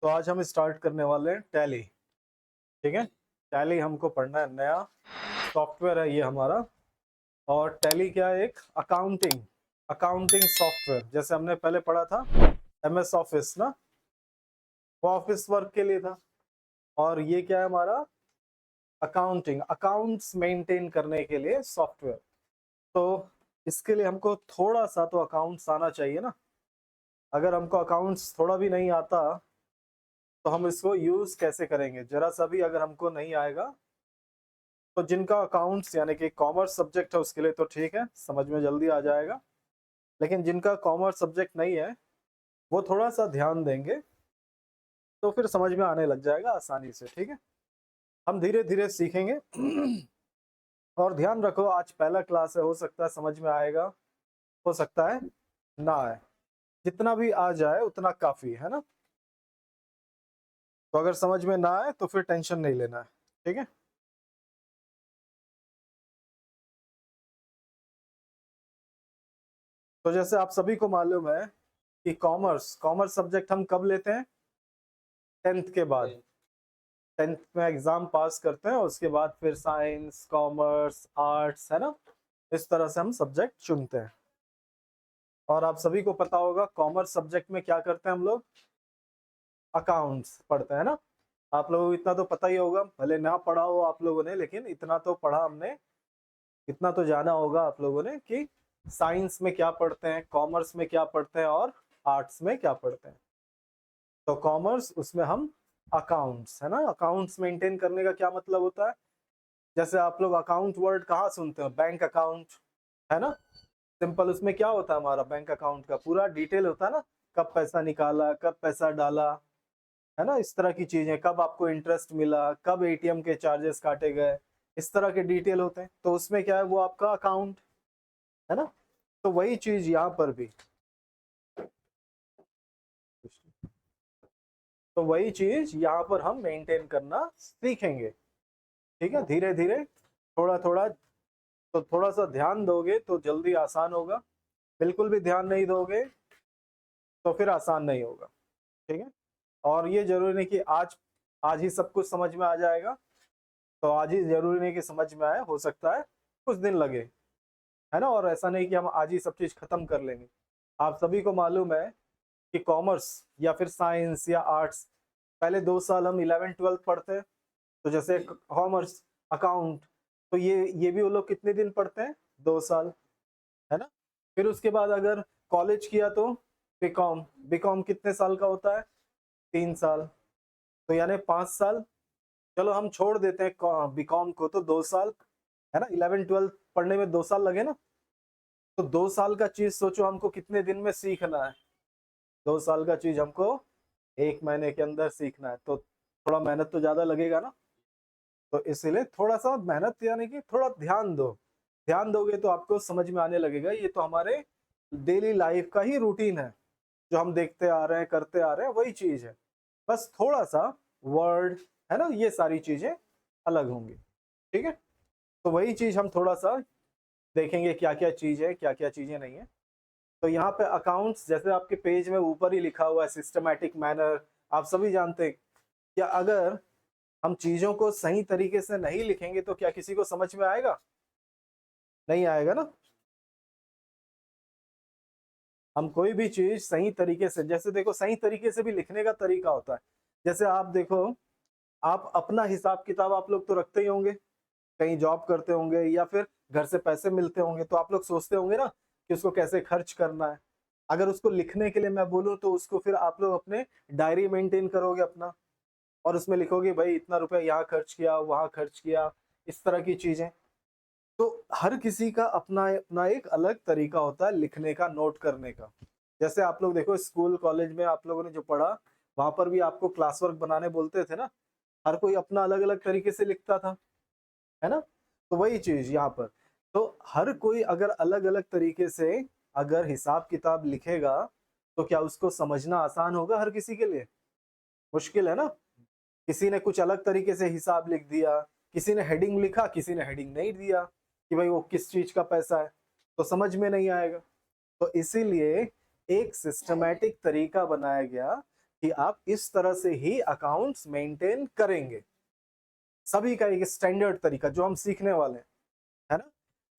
तो आज हम स्टार्ट करने वाले हैं टैली। ठीक है, टैली हमको पढ़ना है, नया सॉफ्टवेयर है ये हमारा। और टैली क्या है? एक अकाउंटिंग अकाउंटिंग सॉफ्टवेयर। जैसे हमने पहले पढ़ा था एमएस ऑफिस ना, वो ऑफिस वर्क के लिए था। और ये क्या है हमारा? अकाउंटिंग, अकाउंट्स मेंटेन करने के लिए सॉफ्टवेयर। तो इसके लिए हमको थोड़ा सा तो अकाउंट्स आना चाहिए ना। अगर हमको अकाउंट्स थोड़ा भी नहीं आता तो हम इसको यूज कैसे करेंगे? जरा सा भी अगर हमको नहीं आएगा तो जिनका अकाउंट्स यानी कि कॉमर्स सब्जेक्ट है उसके लिए तो ठीक है, समझ में जल्दी आ जाएगा। लेकिन जिनका कॉमर्स सब्जेक्ट नहीं है वो थोड़ा सा ध्यान देंगे तो फिर समझ में आने लग जाएगा आसानी से। ठीक है, हम धीरे धीरे सीखेंगे। और ध्यान रखो आज पहला क्लास है, हो सकता है समझ में आएगा, हो सकता है ना आए। जितना भी आ जाए उतना काफी है ना। तो अगर समझ में ना आए तो फिर टेंशन नहीं लेना है। ठीक है, तो जैसे आप सभी को मालूम है कि कॉमर्स कॉमर्स सब्जेक्ट हम कब लेते हैं? 10th के बाद। 10th में एग्जाम पास करते हैं, उसके बाद फिर साइंस, कॉमर्स, आर्ट्स, है ना, इस तरह से हम सब्जेक्ट चुनते हैं। और आप सभी को पता होगा कॉमर्स सब्जेक्ट में क्या करते हैं हम लोग? अकाउंट्स पढ़ते हैं ना। आप लोगों को इतना तो पता ही होगा, भले ना पढ़ा हो आप लोगों ने, लेकिन इतना तो पढ़ा हमने, इतना तो जाना होगा आप लोगों ने कि साइंस में क्या पढ़ते हैं, कॉमर्स में क्या पढ़ते हैं और आर्ट्स में क्या पढ़ते हैं। तो कॉमर्स उसमें हम अकाउंट्स, है ना। अकाउंट्स मेंटेन करने का क्या मतलब होता है? जैसे आप लोग अकाउंट वर्ड कहाँ सुनते हो? बैंक अकाउंट, है ना। सिंपल उसमें क्या होता है? हमारा बैंक अकाउंट का पूरा डिटेल होता है ना, कब पैसा निकाला, कब पैसा डाला, है ना, इस तरह की चीजें, कब आपको इंटरेस्ट मिला, कब एटीएम के चार्जेस काटे गए, इस तरह के डिटेल होते हैं। तो उसमें क्या है? वो आपका अकाउंट है ना। तो वही चीज यहाँ पर भी, तो वही चीज यहाँ पर हम मेंटेन करना सीखेंगे। ठीक है, धीरे धीरे, थोड़ा थोड़ा। तो थोड़ा सा ध्यान दोगे तो जल्दी आसान होगा, बिल्कुल भी ध्यान नहीं दोगे तो फिर आसान नहीं होगा। ठीक है, और ये जरूरी नहीं कि आज आज ही सब कुछ समझ में आ जाएगा। तो आज ही जरूरी नहीं कि समझ में आए, हो सकता है कुछ दिन लगे, है ना। और ऐसा नहीं कि हम आज ही सब चीज खत्म कर लेंगे। आप सभी को मालूम है कि कॉमर्स या फिर साइंस या आर्ट्स, पहले 2 साल हम 11th 12th पढ़ते हैं। तो जैसे कॉमर्स, अकाउंट, तो ये भी वो लोग कितने दिन पढ़ते हैं? 2 साल, है ना। फिर उसके बाद अगर कॉलेज किया तो बीकॉम, बीकॉम कितने साल का होता है? 3 साल। तो यानी 5 साल। चलो हम छोड़ देते हैं बीकॉम को, तो 2 साल, है ना। 11th 12th पढ़ने में 2 साल लगे ना। तो 2 साल का चीज सोचो हमको कितने दिन में सीखना है। 2 साल का चीज हमको 1 महीने के अंदर सीखना है, तो थोड़ा मेहनत तो ज्यादा लगेगा ना। तो इसीलिए थोड़ा सा मेहनत यानी कि थोड़ा ध्यान दो। ध्यान दोगे तो आपको समझ में आने लगेगा। ये तो हमारे डेली लाइफ का ही रूटीन है, जो हम देखते आ रहे हैं, करते आ रहे हैं, वही चीज है। बस थोड़ा सा वर्ड, है ना, ये सारी चीजें अलग होंगी। ठीक है, तो वही चीज हम थोड़ा सा देखेंगे, क्या क्या चीज है, क्या क्या चीजें नहीं है। तो यहाँ पे अकाउंट्स, जैसे आपके पेज में ऊपर ही लिखा हुआ है सिस्टमैटिक मैनर, आप सभी जानते हैं। क्या अगर हम चीजों को सही तरीके से नहीं लिखेंगे तो क्या किसी को समझ में आएगा? नहीं आएगा ना। हम कोई भी चीज सही तरीके से, जैसे देखो सही तरीके से भी लिखने का तरीका होता है। जैसे आप देखो, आप अपना हिसाब किताब आप लोग तो रखते ही होंगे, कहीं जॉब करते होंगे या फिर घर से पैसे मिलते होंगे, तो आप लोग सोचते होंगे ना कि उसको कैसे खर्च करना है। अगर उसको लिखने के लिए मैं बोलूँ तो उसको फिर आप लोग अपने डायरी मेंटेन करोगे अपना, और उसमें लिखोगे भाई इतना रुपया यहाँ खर्च किया, वहां खर्च किया, इस तरह की चीजें। तो हर किसी का अपना अपना एक अलग तरीका होता है लिखने का, नोट करने का। जैसे आप लोग देखो स्कूल कॉलेज में आप लोगों ने जो पढ़ा, वहां पर भी आपको क्लास वर्क बनाने बोलते थे ना। हर कोई अपना अलग अलग तरीके से लिखता था, है ना। तो वही चीज यहाँ पर, तो हर कोई अगर अलग अलग तरीके से अगर हिसाब किताब लिखेगा तो क्या उसको समझना आसान होगा? हर किसी के लिए मुश्किल है ना। किसी ने कुछ अलग तरीके से हिसाब लिख दिया, किसी ने हेडिंग लिखा, किसी ने हेडिंग नहीं दिया कि भाई वो किस चीज का पैसा है, तो समझ में नहीं आएगा। तो इसीलिए एक सिस्टमैटिक तरीका बनाया गया कि आप इस तरह से ही अकाउंट्स मेंटेन करेंगे। सभी का एक स्टैंडर्ड तरीका जो हम सीखने वाले हैं, है ना?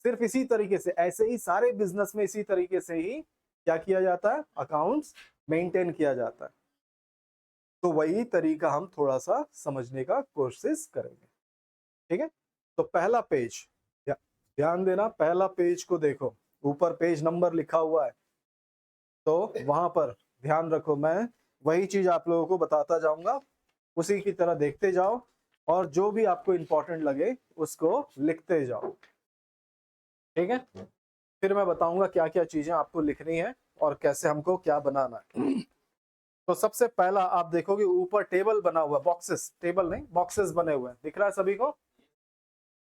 सिर्फ इसी तरीके से, ऐसे ही सारे बिजनेस में इसी तरीके से ही क्या किया जाता है, अकाउंट्स मेंटेन किया जाता है। तो वही तरीका हम थोड़ा सा समझने का कोशिश करेंगे, ठीक है? तो पहला पेज, ध्यान देना, पहला पेज को देखो, ऊपर पेज नंबर लिखा हुआ है, तो वहां पर ध्यान रखो, मैं वही चीज आप लोगों को बताता जाऊंगा, उसी की तरह देखते जाओ और जो भी आपको इंपॉर्टेंट लगे उसको लिखते जाओ, ठीक है? फिर मैं बताऊंगा क्या क्या चीजें आपको लिखनी है और कैसे हमको क्या बनाना है। तो सबसे पहला आप देखोगे ऊपर टेबल बना हुआ, बॉक्सेस, टेबल नहीं बॉक्सेस बने हुए हैं, दिख रहा है सभी को?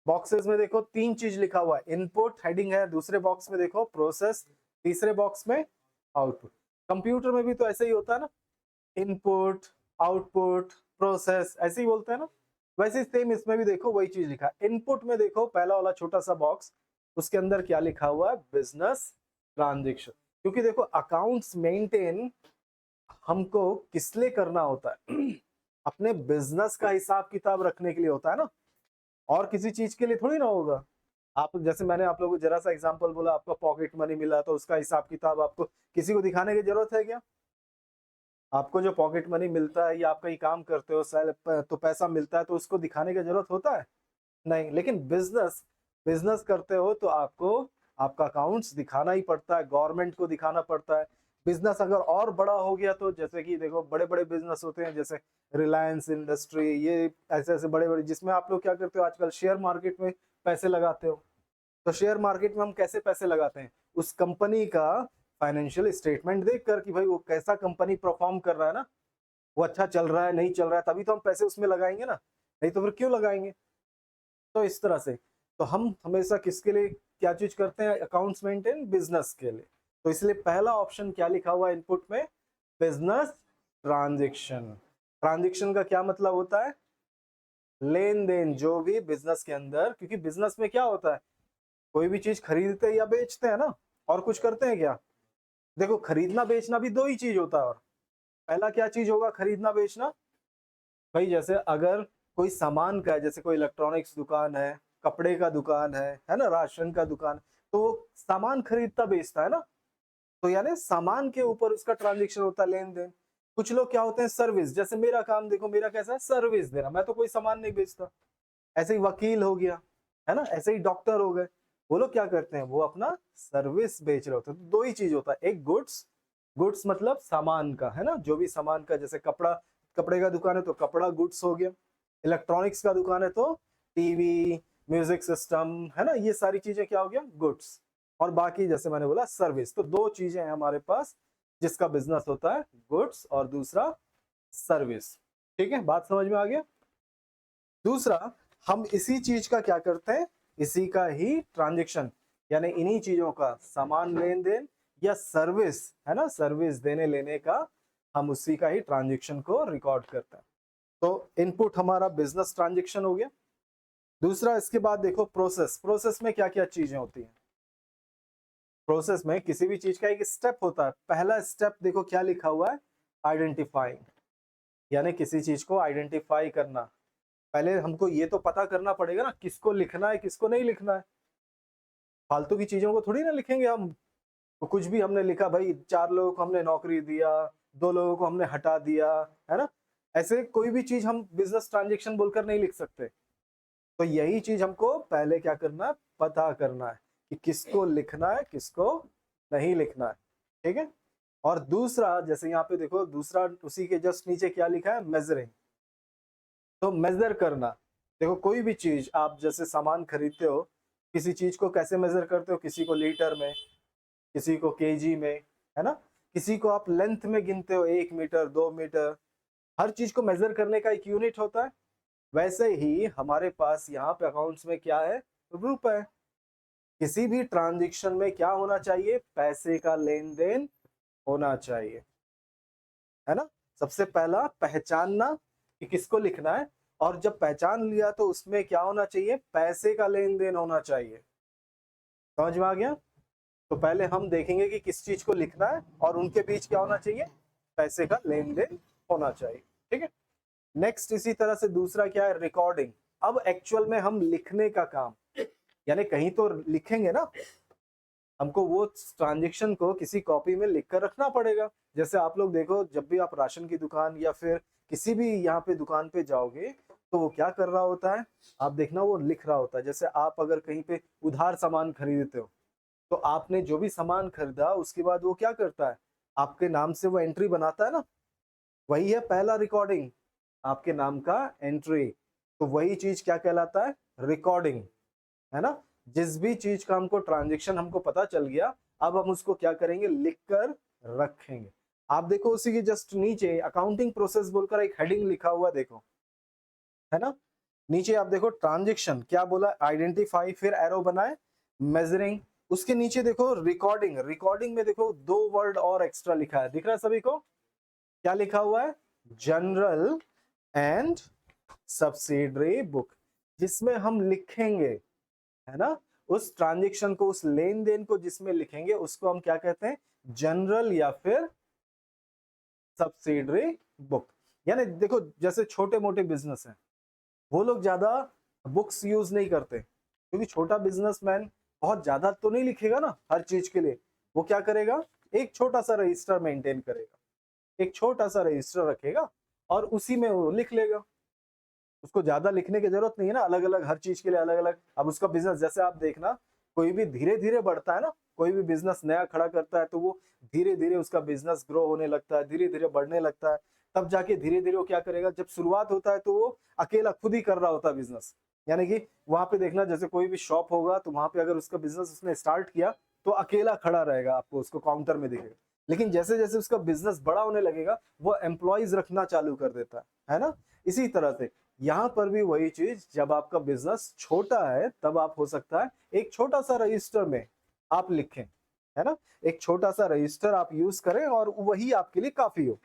बॉक्सेस में देखो 3 चीज लिखा हुआ है, इनपुट हेडिंग है, दूसरे बॉक्स में देखो प्रोसेस, तीसरे बॉक्स में आउटपुट। कंप्यूटर में भी तो ऐसे ही होता है ना, इनपुट, आउटपुट, प्रोसेस, ऐसे ही बोलते हैं ना, वैसे सेम इसमें भी देखो वही चीज लिखा है। इनपुट में देखो पहला वाला छोटा सा बॉक्स, उसके अंदर क्या लिखा हुआ है, बिजनेस ट्रांजेक्शन। क्योंकि देखो अकाउंट्स मेंटेन हमको किस लिए करना होता है अपने बिजनेस का हिसाब किताब रखने के लिए होता है ना, और किसी चीज के लिए थोड़ी ना होगा। आप जैसे मैंने आप लोगों को जरा सा एग्जांपल बोला, आपका पॉकेट मनी मिला तो उसका हिसाब किताब आपको किसी को दिखाने की जरूरत है क्या? आपको जो पॉकेट मनी मिलता है या आप कहीं काम करते हो तो पैसा मिलता है, तो उसको दिखाने की जरूरत होता है नहीं। लेकिन बिजनेस बिजनेस करते हो तो आपको आपका अकाउंट्स दिखाना ही पड़ता है, गवर्नमेंट को दिखाना पड़ता है। बिजनेस अगर और बड़ा हो गया तो जैसे कि देखो बड़े बड़े बिजनेस होते हैं, जैसे रिलायंस इंडस्ट्री, ये ऐसे ऐसे बड़े बड़े, जिसमें आप लोग क्या करते हो आजकल, शेयर मार्केट में पैसे लगाते हो। तो शेयर मार्केट में हम कैसे पैसे लगाते हैं, उस कंपनी का फाइनेंशियल स्टेटमेंट देखकर कि भाई वो कैसा कंपनी परफॉर्म कर रहा है ना, वो अच्छा चल रहा है नहीं चल रहा है, तभी तो हम पैसे उसमें लगाएंगे ना, नहीं तो फिर क्यों लगाएंगे? तो इस तरह से तो हम हमेशा किसके लिए क्या चीज करते हैं, अकाउंट्स मेंटेन बिजनेस के लिए। तो इसलिए पहला ऑप्शन क्या लिखा हुआ है इनपुट में, बिजनेस ट्रांजेक्शन। ट्रांजेक्शन का क्या मतलब होता है, लेन देन, जो भी बिजनेस के अंदर, क्योंकि बिजनेस में क्या होता है, कोई भी चीज खरीदते हैं या बेचते हैं ना, और कुछ करते हैं क्या? देखो खरीदना बेचना भी दो ही चीज होता है, और पहला क्या चीज होगा खरीदना बेचना, भाई जैसे अगर कोई सामान का है, जैसे कोई इलेक्ट्रॉनिक्स दुकान है, कपड़े का दुकान है ना, राशन का दुकान, तो वो सामान खरीदता बेचता है ना, तो यानी सामान के ऊपर उसका ट्रांजेक्शन होता है, लेन देन। कुछ लोग क्या होते हैं, सर्विस, जैसे मेरा काम देखो, मेरा कैसा है, सर्विस देना, मैं तो कोई सामान नहीं बेचता। ऐसे ही वकील हो गया, है ना, ऐसे ही डॉक्टर हो गए, वो लोग क्या करते हैं, वो अपना सर्विस बेच रहे होते हैं। तो दो ही चीज होता है, एक गुड्स, गुड्स मतलब सामान का, है ना, जो भी सामान का, जैसे कपड़ा, कपड़े का दुकान है तो कपड़ा गुड्स हो गया, इलेक्ट्रॉनिक्स का दुकान है तो टीवी, म्यूजिक सिस्टम, है ना, ये सारी चीजें क्या हो गया, गुड्स। और बाकी जैसे मैंने बोला सर्विस। तो दो चीजें हैं हमारे पास जिसका बिजनेस होता है, गुड्स और दूसरा सर्विस। ठीक है, बात समझ में आ गया? दूसरा, हम इसी चीज का क्या करते हैं, इसी का ही ट्रांजेक्शन, यानी इन्हीं चीजों का सामान लेन देन या सर्विस, है ना, सर्विस देने लेने का, हम उसी का ही ट्रांजेक्शन को रिकॉर्ड करते हैं। तो इनपुट हमारा बिजनेस ट्रांजेक्शन हो गया। दूसरा, इसके बाद देखो प्रोसेस। प्रोसेस में क्या क्या चीजें होती हैं, प्रोसेस में किसी भी चीज का एक स्टेप होता है। पहला स्टेप देखो क्या लिखा हुआ है, आइडेंटिफाइंग, यानी किसी चीज को आइडेंटिफाई करना। पहले हमको ये तो पता करना पड़ेगा ना किसको लिखना है किसको नहीं लिखना है। फालतू की चीजों को थोड़ी ना लिखेंगे हम, तो कुछ भी हमने लिखा, भाई 4 लोगों को हमने नौकरी दिया, 2 लोगों को हमने हटा दिया, है ना, ऐसे कोई भी चीज हम बिजनेस ट्रांजेक्शन बोलकर नहीं लिख सकते। तो यही चीज हमको पहले क्या करना है, पता करना है कि किसको लिखना है किसको नहीं लिखना है। ठीक है, और दूसरा, जैसे यहाँ पे देखो, दूसरा उसी के जस्ट नीचे क्या लिखा है, मेजरिंग। तो मेजर करना, देखो कोई भी चीज आप जैसे सामान खरीदते हो, किसी चीज को कैसे मेजर करते हो, किसी को लीटर में, किसी को केजी में, है ना, किसी को आप लेंथ में गिनते हो, 1 मीटर 2 मीटर, हर चीज को मेजर करने का एक यूनिट होता है। वैसे ही हमारे पास यहाँ पे अकाउंट्स में क्या है, रुपए। किसी भी ट्रांजेक्शन में क्या होना चाहिए, पैसे का लेन देन होना चाहिए, है ना। सबसे पहला पहचानना कि किसको लिखना है, और जब पहचान लिया तो उसमें क्या होना चाहिए, पैसे का लेन देन होना चाहिए। समझ में आ गया? तो पहले हम देखेंगे कि किस चीज को लिखना है और उनके बीच क्या होना चाहिए, पैसे का लेन देन होना चाहिए। ठीक है, नेक्स्ट इसी तरह से दूसरा क्या है, रिकॉर्डिंग। अब एक्चुअल में हम लिखने का काम, यानी कहीं तो लिखेंगे ना, हमको वो ट्रांजेक्शन को किसी कॉपी में लिख कर रखना पड़ेगा। जैसे आप लोग देखो, जब भी आप राशन की दुकान या फिर किसी भी यहाँ पे दुकान पे जाओगे तो वो क्या कर रहा होता है, आप देखना वो लिख रहा होता है। जैसे आप अगर कहीं पे उधार सामान खरीदते हो तो आपने जो भी सामान खरीदा उसके बाद वो क्या करता है, आपके नाम से वो एंट्री बनाता है ना, वही है पहला रिकॉर्डिंग, आपके नाम का एंट्री। तो वही चीज क्या कहलाता है, रिकॉर्डिंग, है ना। जिस भी चीज का हमको ट्रांजेक्शन हमको पता चल गया, अब हम उसको क्या करेंगे, लिख कर रखेंगे। आप देखो उसी के जस्ट नीचे अकाउंटिंग प्रोसेस बोलकर एक हेडिंग लिखा हुआ देखो, है ना। नीचे आप देखो ट्रांजेक्शन क्या बोला, आइडेंटिफाई, फिर एरो बनाए, मेजरिंग, उसके नीचे देखो रिकॉर्डिंग। रिकॉर्डिंग में देखो दो वर्ड और एक्स्ट्रा लिखा है, दिख रहा है सभी को, क्या लिखा हुआ है, जनरल एंड सब्सिडरी बुक, जिसमें हम लिखेंगे, है ना, उस ट्रांजेक्शन को, उस लेन देन को जिसमें लिखेंगे उसको हम क्या कहते हैं, जनरल या फिर सब्सिडरी बुक। यानी देखो जैसे छोटे मोटे बिजनेस हैं, वो लोग ज्यादा बुक्स यूज नहीं करते, क्योंकि छोटा बिजनेसमैन बहुत ज्यादा तो नहीं लिखेगा ना हर चीज के लिए। वो क्या करेगा, एक छोटा सा रजिस्टर मेंटेन करेगा, एक छोटा सा रजिस्टर रखेगा और उसी में वो लिख लेगा। उसको ज्यादा लिखने की जरूरत नहीं है ना, अलग अलग हर चीज के लिए अलग अलग। अब उसका बिजनेस जैसे आप देखना, कोई भी धीरे धीरे बढ़ता है ना, कोई भी बिजनेस नया खड़ा करता है तो वो धीरे धीरे उसका बिजनेस ग्रो होने लगता है, धीरे धीरे बढ़ने लगता है। तब जाके धीरे धीरे वो क्या करेगा, जब शुरुआत होता है तो वो अकेला खुद ही कर रहा होता है बिजनेस। यानी कि वहां पे देखना, जैसे कोई भी शॉप होगा तो वहां पे अगर उसका बिजनेस उसने स्टार्ट किया तो अकेला खड़ा रहेगा, आपको उसको काउंटर में दिखेगा। लेकिन जैसे जैसे उसका बिजनेस बड़ा होने लगेगा वो एम्प्लॉयज रखना चालू कर देता है ना। इसी तरह से यहाँ पर भी वही चीज, जब आपका बिजनेस छोटा है तब आप हो सकता है एक छोटा सा रजिस्टर में आप लिखें, है ना, एक छोटा सा रजिस्टर आप यूज करें और वही आपके लिए काफी हो।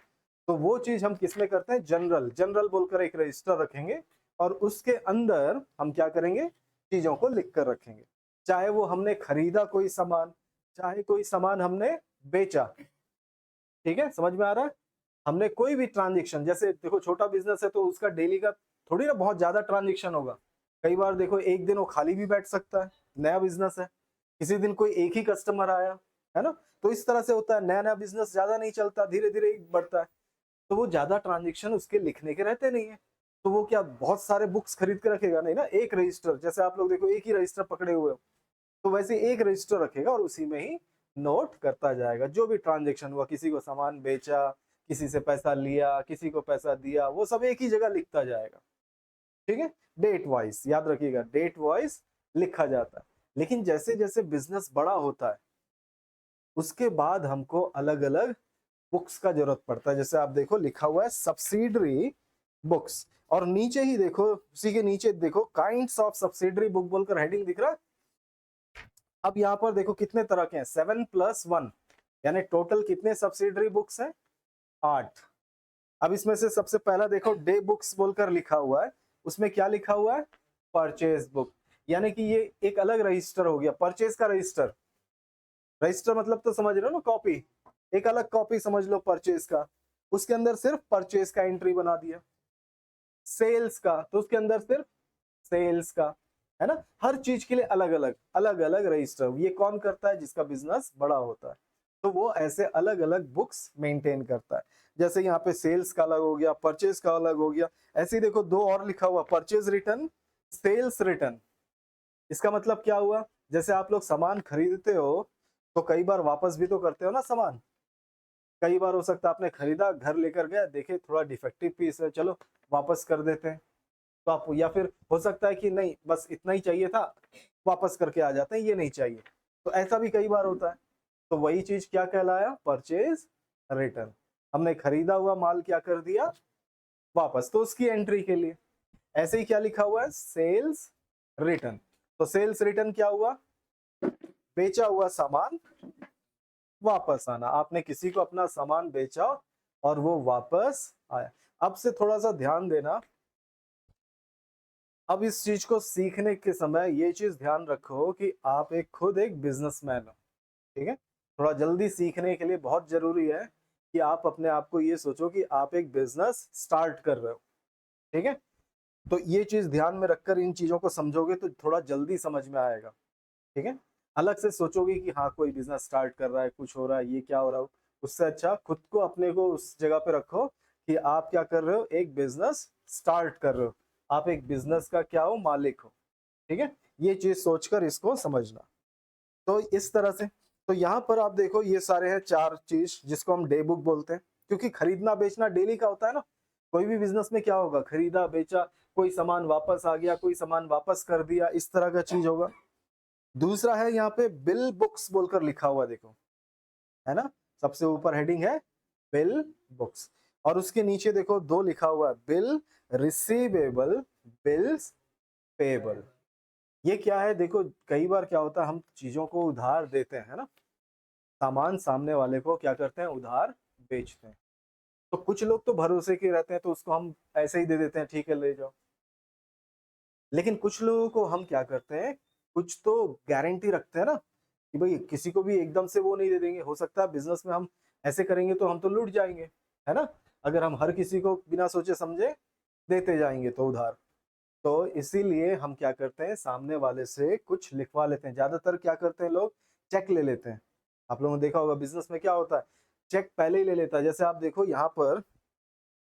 तो वो चीज हम किसमें करते हैं, जनरल, जनरल बोलकर एक रजिस्टर रखेंगे और उसके अंदर हम क्या करेंगे, चीजों को लिख कर रखेंगे। चाहे वो हमने खरीदा कोई सामान, चाहे कोई सामान हमने बेचा, ठीक है, समझ में आ रहा है। हमने कोई भी ट्रांजेक्शन, जैसे देखो छोटा बिजनेस है तो उसका डेली का थोड़ी ना बहुत ज्यादा ट्रांजेक्शन होगा। कई बार देखो एक दिन वो खाली भी बैठ सकता है, नया बिजनेस है, किसी दिन कोई एक ही कस्टमर आया, है ना। तो इस तरह से होता है, नया नया बिजनेस ज्यादा नहीं चलता, धीरे धीरे बढ़ता है। तो वो ज्यादा ट्रांजेक्शन उसके लिखने के रहते नहीं है। तो वो क्या बहुत सारे बुक्स खरीद के रखेगा नहीं ना, एक रजिस्टर, जैसे आप लोग देखो एक ही रजिस्टर पकड़े हुए हो, तो वैसे एक रजिस्टर रखेगा और उसी में ही नोट करता जाएगा जो भी ट्रांजेक्शन हुआ, किसी को सामान बेचा, किसी से पैसा लिया, किसी को पैसा दिया, वो सब एक ही जगह लिखता जाएगा। ठीक है, डेट वाइज याद रखिएगा, डेट वाइज लिखा जाता है। लेकिन जैसे जैसे बिजनेस बड़ा होता है उसके बाद हमको अलग अलग बुक्स का जरूरत पड़ता है। जैसे आप देखो लिखा हुआ है सब्सिडरी बुक्स, और नीचे ही देखो, उसी के नीचे देखो काइंड्स ऑफ सब्सिडरी बुक बोलकर हेडिंग दिख रहा है। अब यहाँ पर देखो कितने तरह के हैं, 7+1, यानी टोटल कितने सब्सिडरी बुक्स हैं, 8। अब इसमें से सबसे पहला देखो डे बुक्स बोलकर लिखा हुआ है, उसमें क्या लिखा हुआ है, परचेज बुक। यानी कि ये एक अलग रजिस्टर हो गया, परचेज का रजिस्टर। रजिस्टर मतलब तो समझ रहे हो ना, कॉपी, एक अलग कॉपी समझ लो परचेज का, उसके अंदर सिर्फ परचेज का एंट्री बना दिया। सेल्स का तो उसके अंदर सिर्फ सेल्स का, है ना। हर चीज के लिए अलग अलग अलग अलग रजिस्टर। ये कौन करता है, जिसका बिजनेस बड़ा होता है, तो वो ऐसे अलग अलग बुक्स मेंटेन करता है। जैसे यहाँ पे सेल्स का अलग हो गया, परचेज का अलग हो गया। ऐसे ही देखो दो और लिखा हुआ, परचेज रिटर्न, सेल्स रिटर्न। इसका मतलब क्या हुआ, जैसे आप लोग सामान खरीदते हो तो कई बार वापस भी तो करते हो ना सामान। कई बार हो सकता है आपने खरीदा, घर लेकर गया, देखे थोड़ा डिफेक्टिव पीस है, चलो वापस कर देते हैं। तो आप, या फिर हो सकता है कि नहीं बस इतना ही चाहिए था, वापस करके आ जाते हैं, ये नहीं चाहिए, तो ऐसा भी कई बार होता है। तो वही चीज क्या कहलाया, परचेज रिटर्न। हमने खरीदा हुआ माल क्या कर दिया, वापस, तो उसकी एंट्री के लिए। ऐसे ही क्या लिखा हुआ है, सेल्स रिटर्न। तो सेल्स रिटर्न क्या हुआ, बेचा हुआ सामान वापस आना, आपने किसी को अपना सामान बेचा और वो वापस आया। अब से थोड़ा सा ध्यान देना, अब इस चीज को सीखने के समय ये चीज ध्यान रखो कि आप एक खुद एक बिजनेसमैन हो, ठीक है। थोड़ा जल्दी सीखने के लिए बहुत जरूरी है कि आप अपने आप को ये सोचो कि आप एक बिजनेस स्टार्ट कर रहे हो, ठीक है। तो ये चीज ध्यान में रखकर इन चीजों को समझोगे तो थोड़ा जल्दी समझ में आएगा, ठीक है। अलग से सोचोगे कि हाँ कोई बिजनेस स्टार्ट कर रहा है, कुछ हो रहा है, ये क्या हो रहा है, उससे अच्छा खुद को अपने को उस जगह पे रखो कि आप क्या कर रहे हो, एक बिजनेस स्टार्ट कर रहे हो, आप एक बिजनेस का क्या हो, मालिक हो, ठीक है। ये चीज सोचकर इसको समझना। तो इस तरह से, तो यहाँ पर आप देखो ये सारे हैं 4 चीज जिसको हम डे बुक बोलते हैं, क्योंकि खरीदना बेचना डेली का होता है ना। कोई भी बिजनेस में क्या होगा, खरीदा बेचा, कोई सामान वापस आ गया, कोई सामान वापस कर दिया, इस तरह का चीज होगा। दूसरा है यहाँ पे बिल बुक्स बोलकर लिखा हुआ देखो, है ना, सबसे ऊपर हेडिंग है बिल बुक्स, और उसके नीचे देखो 2 लिखा हुआ है, बिल रिसीवेबल, बिल्स पेबल। ये क्या है, देखो कई बार क्या होता है, हम चीजों को उधार देते हैं, है ना, सामान सामने वाले को क्या करते हैं, उधार बेचते हैं। तो कुछ लोग तो भरोसे के रहते हैं तो उसको हम ऐसे ही दे देते हैं, ठीक है ले जाओ। लेकिन कुछ लोगों को हम क्या करते हैं, कुछ तो गारंटी रखते हैं ना, कि भाई किसी को भी एकदम से वो नहीं दे देंगे, हो सकता है बिजनेस में हम ऐसे करेंगे तो हम तो लूट जाएंगे, है ना, अगर हम हर किसी को बिना सोचे समझे देते जाएंगे तो उधार। तो इसीलिए हम क्या करते हैं, सामने वाले से कुछ लिखवा लेते हैं। ज्यादातर क्या करते हैं लोग, चेक ले लेते हैं। आप लोगों ने देखा होगा बिजनेस में क्या होता है, चेक पहले ही ले लेता है। जैसे आप देखो यहाँ पर,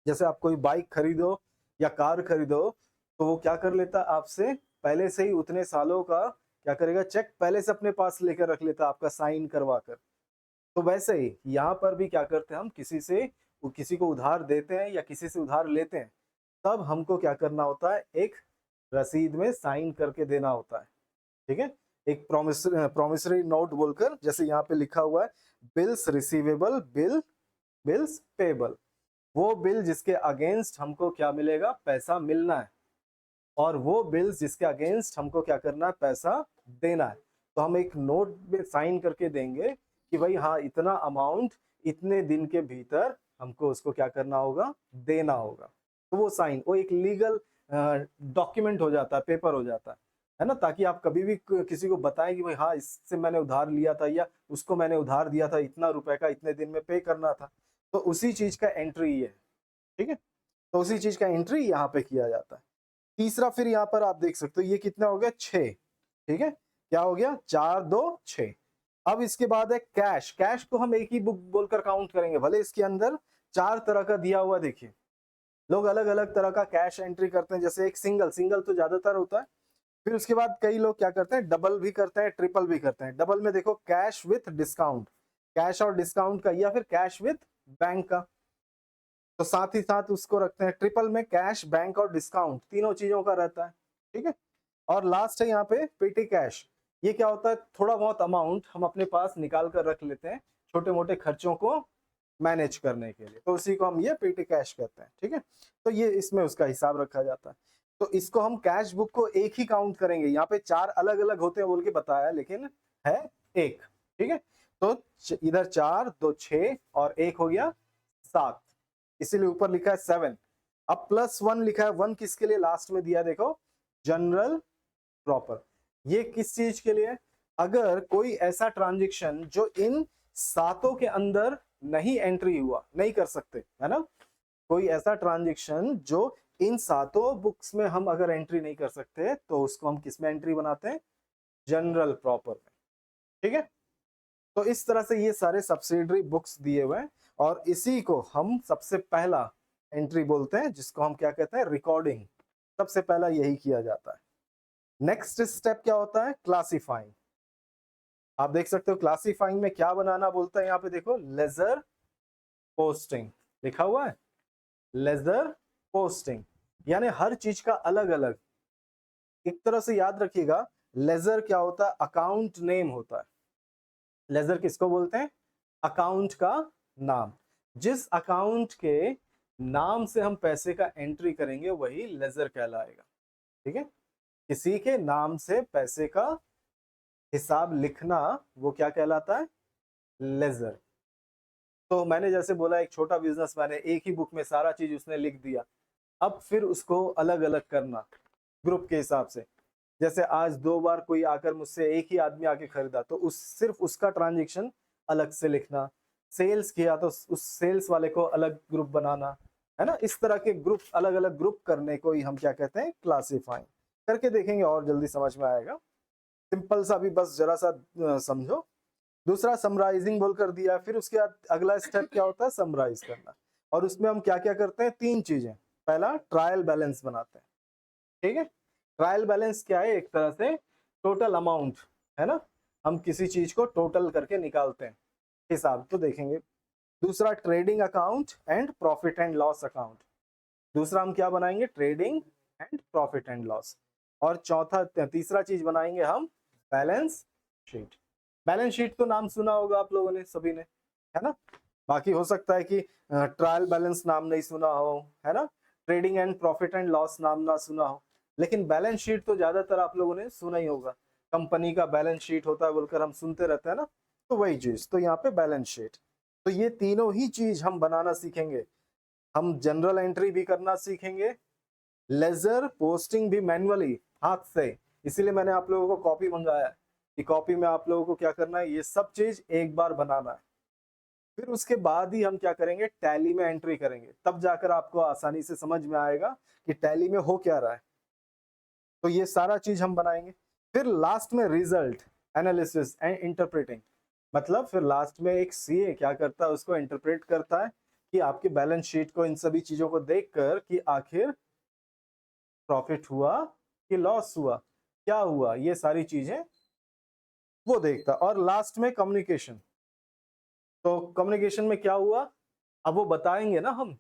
जैसे आप कोई बाइक खरीदो या कार खरीदो, तो वो क्या कर लेता है, आपसे पहले से ही उतने सालों का क्या करेगा, चेक पहले से अपने पास लेकर रख लेता है, आपका साइन करवा कर। तो वैसे ही यहाँ पर भी क्या करते हैं, हम किसी को उधार देते हैं या किसी से उधार लेते हैं, तब हमको क्या करना होता है, एक रसीद में साइन करके देना होता है, ठीक है। एक प्रोमिसरी नोट बोलकर, जैसे यहाँ पे लिखा हुआ है बिल्स रिसीवेबल, बिल्स पेबल, वो बिल जिसके अगेंस्ट हमको क्या मिलेगा, पैसा मिलना है, और वो बिल्स जिसके अगेंस्ट हमको क्या करना है, पैसा देना है। तो हम एक नोट में साइन करके देंगे कि भाई हाँ इतना अमाउंट इतने दिन के भीतर हमको उसको क्या करना होगा, देना होगा। तो वो साइन, वो एक लीगल डॉक्यूमेंट हो जाता है, पेपर हो जाता है ना, ताकि आप कभी भी किसी को बताएं कि भाई हाँ इससे मैंने उधार लिया था या उसको मैंने उधार दिया था, इतना रुपए का इतने दिन में पे करना था। तो उसी चीज का एंट्री ये है, ठीक है। तो उसी चीज का एंट्री यहाँ पे किया जाता है। तीसरा फिर यहाँ पर आप देख सकते हो, ये कितना हो गया, 6, ठीक है। क्या हो गया, 4 2 6। अब इसके बाद है कैश। कैश को हम एक ही बुक बोलकर काउंट करेंगे, भले इसके अंदर 4 तरह का दिया हुआ, देखिए लोग अलग अलग तरह का कैश एंट्री करते हैं। जैसे एक सिंगल सिंगल तो ज्यादातर होता है, फिर उसके बाद कई लोग क्या करते हैं, डबल भी करते हैं, ट्रिपल भी करते हैं। डबल में देखो कैश विथ डिस्काउंट, कैश और डिस्काउंट का, या फिर कैश विथ बैंक का, तो साथ ही साथ उसको रखते हैं। ट्रिपल में कैश, बैंक और डिस्काउंट तीनों चीजों का रहता है, ठीक है। और लास्ट है यहाँ पे पेटी कैश। ये क्या होता है, थोड़ा बहुत अमाउंट हम अपने पास निकाल कर रख लेते हैं छोटे मोटे खर्चों को मैनेज करने के लिए, तो उसी को हम ये पेटी कैश कहते हैं, ठीक है। तो ये इसमें उसका हिसाब रखा जाता है। तो इसको हम कैश बुक को एक ही काउंट करेंगे। यहाँ पे 4 अलग अलग होते हैं बोल के बताया, लेकिन है एक, ठीक है। तो इधर 4 2 6 और 1 हो गया 7, इसीलिए ऊपर लिखा है 7। अब +1 लिखा है, 1 किसके लिए लास्ट में दिया, देखो जनरल प्रॉपर। ये किस चीज के लिए, अगर कोई ऐसा ट्रांजेक्शन जो इन 7 के अंदर नहीं एंट्री हुआ, नहीं कर सकते, है ना, कोई ऐसा ट्रांजेक्शन जो इन 7 बुक्स में हम अगर एंट्री नहीं कर सकते, तो उसको हम किस में एंट्री बनाते हैं, जनरल प्रॉपर में, ठीक है। तो इस तरह से ये सारे सब्सिडरी बुक्स दिए हुए हैं, और इसी को हम सबसे पहला एंट्री बोलते हैं, जिसको हम क्या कहते हैं, रिकॉर्डिंग। सबसे पहला यही किया जाता है। नेक्स्ट स्टेप क्या होता है, क्लासिफाइंग। आप देख सकते हो क्लासिफाइंग में क्या बनाना बोलता है, यहाँ पे देखो लेजर पोस्टिंग लिखा हुआ है, लेजर पोस्टिंग, यानी हर चीज का अलग अलग। एक तरह से याद रखिएगा, लेजर क्या होता है, अकाउंट नेम होता है। लेजर किसको बोलते हैं, अकाउंट का नाम। जिस अकाउंट के नाम से हम पैसे का एंट्री करेंगे वही लेजर कहलाएगा, ठीक है। किसी के नाम से पैसे का हिसाब लिखना वो क्या कहलाता है, लेजर। तो मैंने जैसे बोला, एक छोटा बिजनेसमैन है, एक ही बुक में सारा चीज उसने लिख दिया। अब फिर उसको अलग अलग करना ग्रुप के हिसाब से। जैसे आज 2 बार कोई आकर मुझसे, एक ही आदमी आके खरीदा, तो उस सिर्फ उसका ट्रांजेक्शन अलग से लिखना। सेल्स किया तो उस सेल्स वाले को अलग ग्रुप बनाना, है ना। इस तरह के ग्रुप, अलग अलग ग्रुप करने को ही हम क्या कहते हैं, क्लासिफाइंग। करके देखेंगे और जल्दी समझ में आएगा। सिंपल सा भी, बस जरा सा समझो। दूसरा समराइजिंग बोल कर दिया, फिर उसके बाद अगला स्टेप क्या होता है, समराइज करना। और उसमें हम क्या क्या करते हैं, 3 चीजें। पहला ट्रायल बैलेंस बनाते हैं, ठीक है। ट्रायल बैलेंस क्या है, एक तरह से टोटल अमाउंट, है ना। हम किसी चीज को टोटल करके निकालते हैं, हिसाब तो देखेंगे। दूसरा trading account and profit and loss account. दूसरा हम क्या बनाएंगे, trading and profit and loss. और चौथा, तीसरा चीज बनाएंगे हम बैलेंस शीट। बैलेंस शीट तो नाम सुना होगा आप लोगों ने, सभी ने, है ना। बाकी हो सकता है कि ट्रायल बैलेंस नाम नहीं सुना हो, है ना। Trading and profit and loss नाम ना सुना हो, लेकिन बैलेंस शीट तो ज्यादातर आप लोगों ने सुना ही होगा। कंपनी का बैलेंस शीट होता है बोलकर हम सुनते रहते हैं ना, तो वही चीज, तो यहाँ पे बैलेंस शीट। तो ये तीनों ही चीज हम बनाना सीखेंगे। हम जनरल एंट्री भी करना सीखेंगे, लेजर पोस्टिंग भी मैन्युअली, हाथ से। इसीलिए मैंने आप लोगों को कॉपी मंगाया है कि कॉपी में आप लोगों को क्या करना है, ये सब चीज एक बार बनाना है। फिर उसके बाद ही हम क्या करेंगे, टैली में एंट्री करेंगे, तब जाकर आपको आसानी से समझ में आएगा कि टैली में हो क्या रहा है। तो ये सारा चीज हम बनाएंगे। फिर लास्ट में रिजल्ट एनालिसिस एंड इंटरप्रेटिंग, मतलब फिर लास्ट में एक सीए क्या करता है, उसको इंटरप्रेट करता है कि आपके बैलेंस शीट को, इन सभी चीजों को देखकर कि आखिर प्रॉफिट हुआ कि लॉस हुआ, क्या हुआ, ये सारी चीजें वो देखता। और लास्ट में कम्युनिकेशन। तो कम्युनिकेशन में क्या हुआ, अब वो बताएंगे ना, हम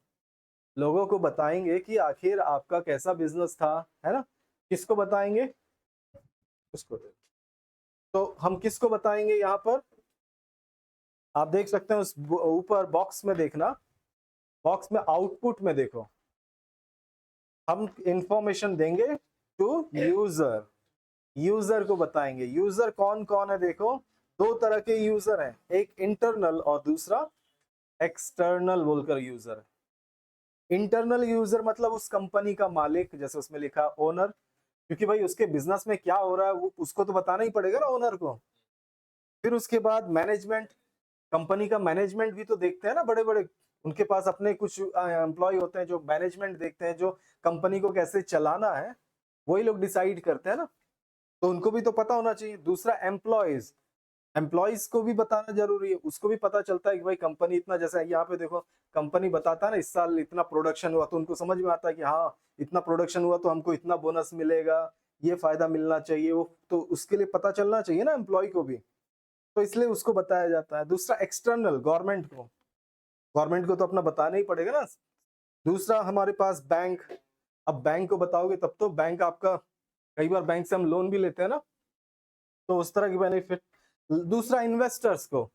लोगों को बताएंगे कि आखिर आपका कैसा बिजनेस था, है ना। किसको बताएंगे, उसको। तो हम किसको बताएंगे, यहाँ पर आप देख सकते हैं, उस ऊपर बॉक्स में देखना, बॉक्स में आउटपुट में देखो, हम इंफॉर्मेशन देंगे टू यूजर। यूजर को बताएंगे। यूजर कौन कौन है, देखो 2 तरह के यूजर हैं, एक इंटरनल और दूसरा एक्सटर्नल बोलकर यूजर है। इंटरनल यूजर मतलब उस कंपनी का मालिक, जैसे उसमें लिखा ओनर, क्योंकि भाई उसके बिजनेस में क्या हो रहा है वो उसको तो बताना ही पड़ेगा ना, ओनर को। फिर उसके बाद मैनेजमेंट, कंपनी का मैनेजमेंट भी तो देखते हैं ना, बड़े बड़े, उनके पास अपने कुछ एम्प्लॉय होते हैं जो मैनेजमेंट देखते हैं, जो कंपनी को कैसे चलाना है वही लोग डिसाइड करते हैं ना, तो उनको भी तो पता होना चाहिए। दूसरा एम्प्लॉयज, एम्प्लॉयज को भी बताना जरूरी है, उसको भी पता चलता है कि भाई कंपनी इतना, जैसे यहाँ पे देखो कंपनी बताता है ना, इस साल इतना प्रोडक्शन हुआ, तो उनको समझ में आता है कि हाँ इतना प्रोडक्शन हुआ तो हमको इतना बोनस मिलेगा, ये फायदा मिलना चाहिए, वो तो उसके लिए पता चलना चाहिए ना एम्प्लॉय को भी, तो इसलिए उसको बताया जाता है। दूसरा एक्सटर्नल, गवर्नमेंट को, गवर्नमेंट को तो अपना बताना ही पड़ेगा ना। दूसरा हमारे पास बैंक, अब बैंक को बताओगे तब तो बैंक आपका, कई बार बैंक से हम लोन भी लेते हैं ना, तो उस तरह की बेनिफिट। दूसरा इन्वेस्टर्स को,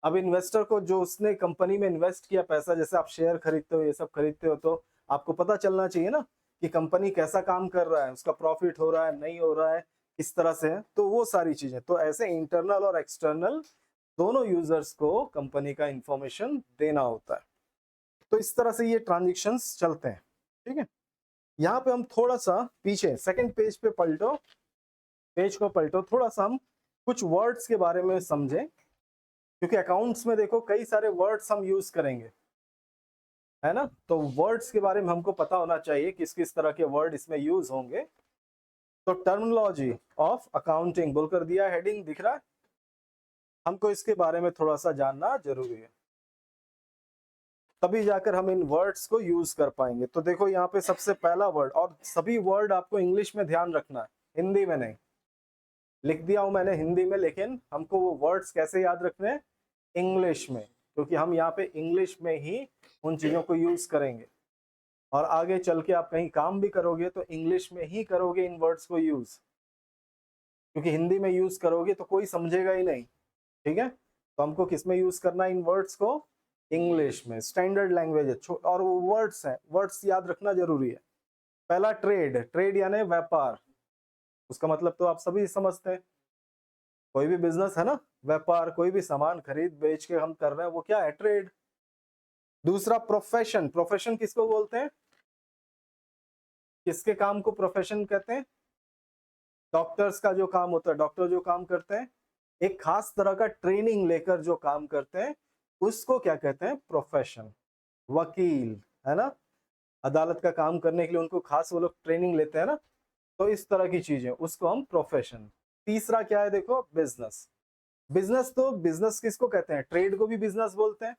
अब इन्वेस्टर को, जो उसने कंपनी में इन्वेस्ट किया पैसा, जैसे आप शेयर खरीदते हो, ये सब खरीदते हो, तो आपको पता चलना चाहिए ना कि कंपनी कैसा काम कर रहा है, उसका प्रॉफिट हो रहा है नहीं हो रहा है, किस तरह से है, तो वो सारी चीजें। तो ऐसे इंटरनल और एक्सटर्नल दोनों यूजर्स को कंपनी का इंफॉर्मेशन देना होता है। तो इस तरह से ये ट्रांजेक्शन्स चलते हैं, ठीक है। यहाँ पे हम थोड़ा सा पीछे सेकंड पेज पे पलटो, पेज को पलटो, थोड़ा सा हम कुछ वर्ड्स के बारे में समझें, क्योंकि अकाउंट्स में देखो कई सारे वर्ड्स हम यूज करेंगे, है ना। तो वर्ड्स के बारे में हमको पता होना चाहिए किस किस तरह के वर्ड इसमें यूज होंगे। तो टर्मिनोलॉजी ऑफ अकाउंटिंग बोलकर दिया, हेडिंग दिख रहा है, हमको इसके बारे में थोड़ा सा जानना जरूरी है, तभी जाकर हम इन वर्ड्स को यूज कर पाएंगे। तो देखो यहाँ पे सबसे पहला वर्ड, और सभी वर्ड आपको इंग्लिश में ध्यान रखना है, हिंदी में नहीं। लिख दिया हूं मैंने हिंदी में, लेकिन हमको वो वर्ड्स कैसे याद रखने हैं, इंग्लिश में, क्योंकि हम यहाँ पे इंग्लिश में ही उन चीजों को यूज करेंगे। और आगे चल के आप कहीं काम भी करोगे तो इंग्लिश में ही करोगे इन वर्ड्स को यूज, क्योंकि हिंदी में यूज करोगे तो कोई समझेगा ही नहीं, ठीक है। तो हमको किस में यूज करना है इन वर्ड्स को, इंग्लिश में, स्टैंडर्ड लैंग्वेज है, और वो वर्ड्स हैं, वर्ड्स याद रखना जरूरी है। पहला ट्रेड, ट्रेड यानी व्यापार, उसका मतलब तो आप सभी समझते हैं, कोई भी बिजनेस है ना, व्यापार, कोई भी सामान खरीद बेच के हम कर रहे हैं, वो क्या है, ट्रेड। दूसरा प्रोफेशन, प्रोफेशन किसको बोलते हैं, किसके काम को प्रोफेशन कहते हैं, डॉक्टर्स का जो काम होता है, डॉक्टर जो काम करते हैं, एक खास तरह का ट्रेनिंग लेकर जो काम करते हैं, उसको क्या कहते हैं? प्रोफेशन। वकील, है ना, अदालत का काम करने के लिए उनको खास वो लोग ट्रेनिंग लेते हैं ना, तो इस तरह की चीजें, उसको हम प्रोफेशन। तीसरा क्या है? देखो, बिजनेस। बिजनेस तो बिजनेस किसको कहते हैं? ट्रेड को भी बिजनेस बोलते हैं,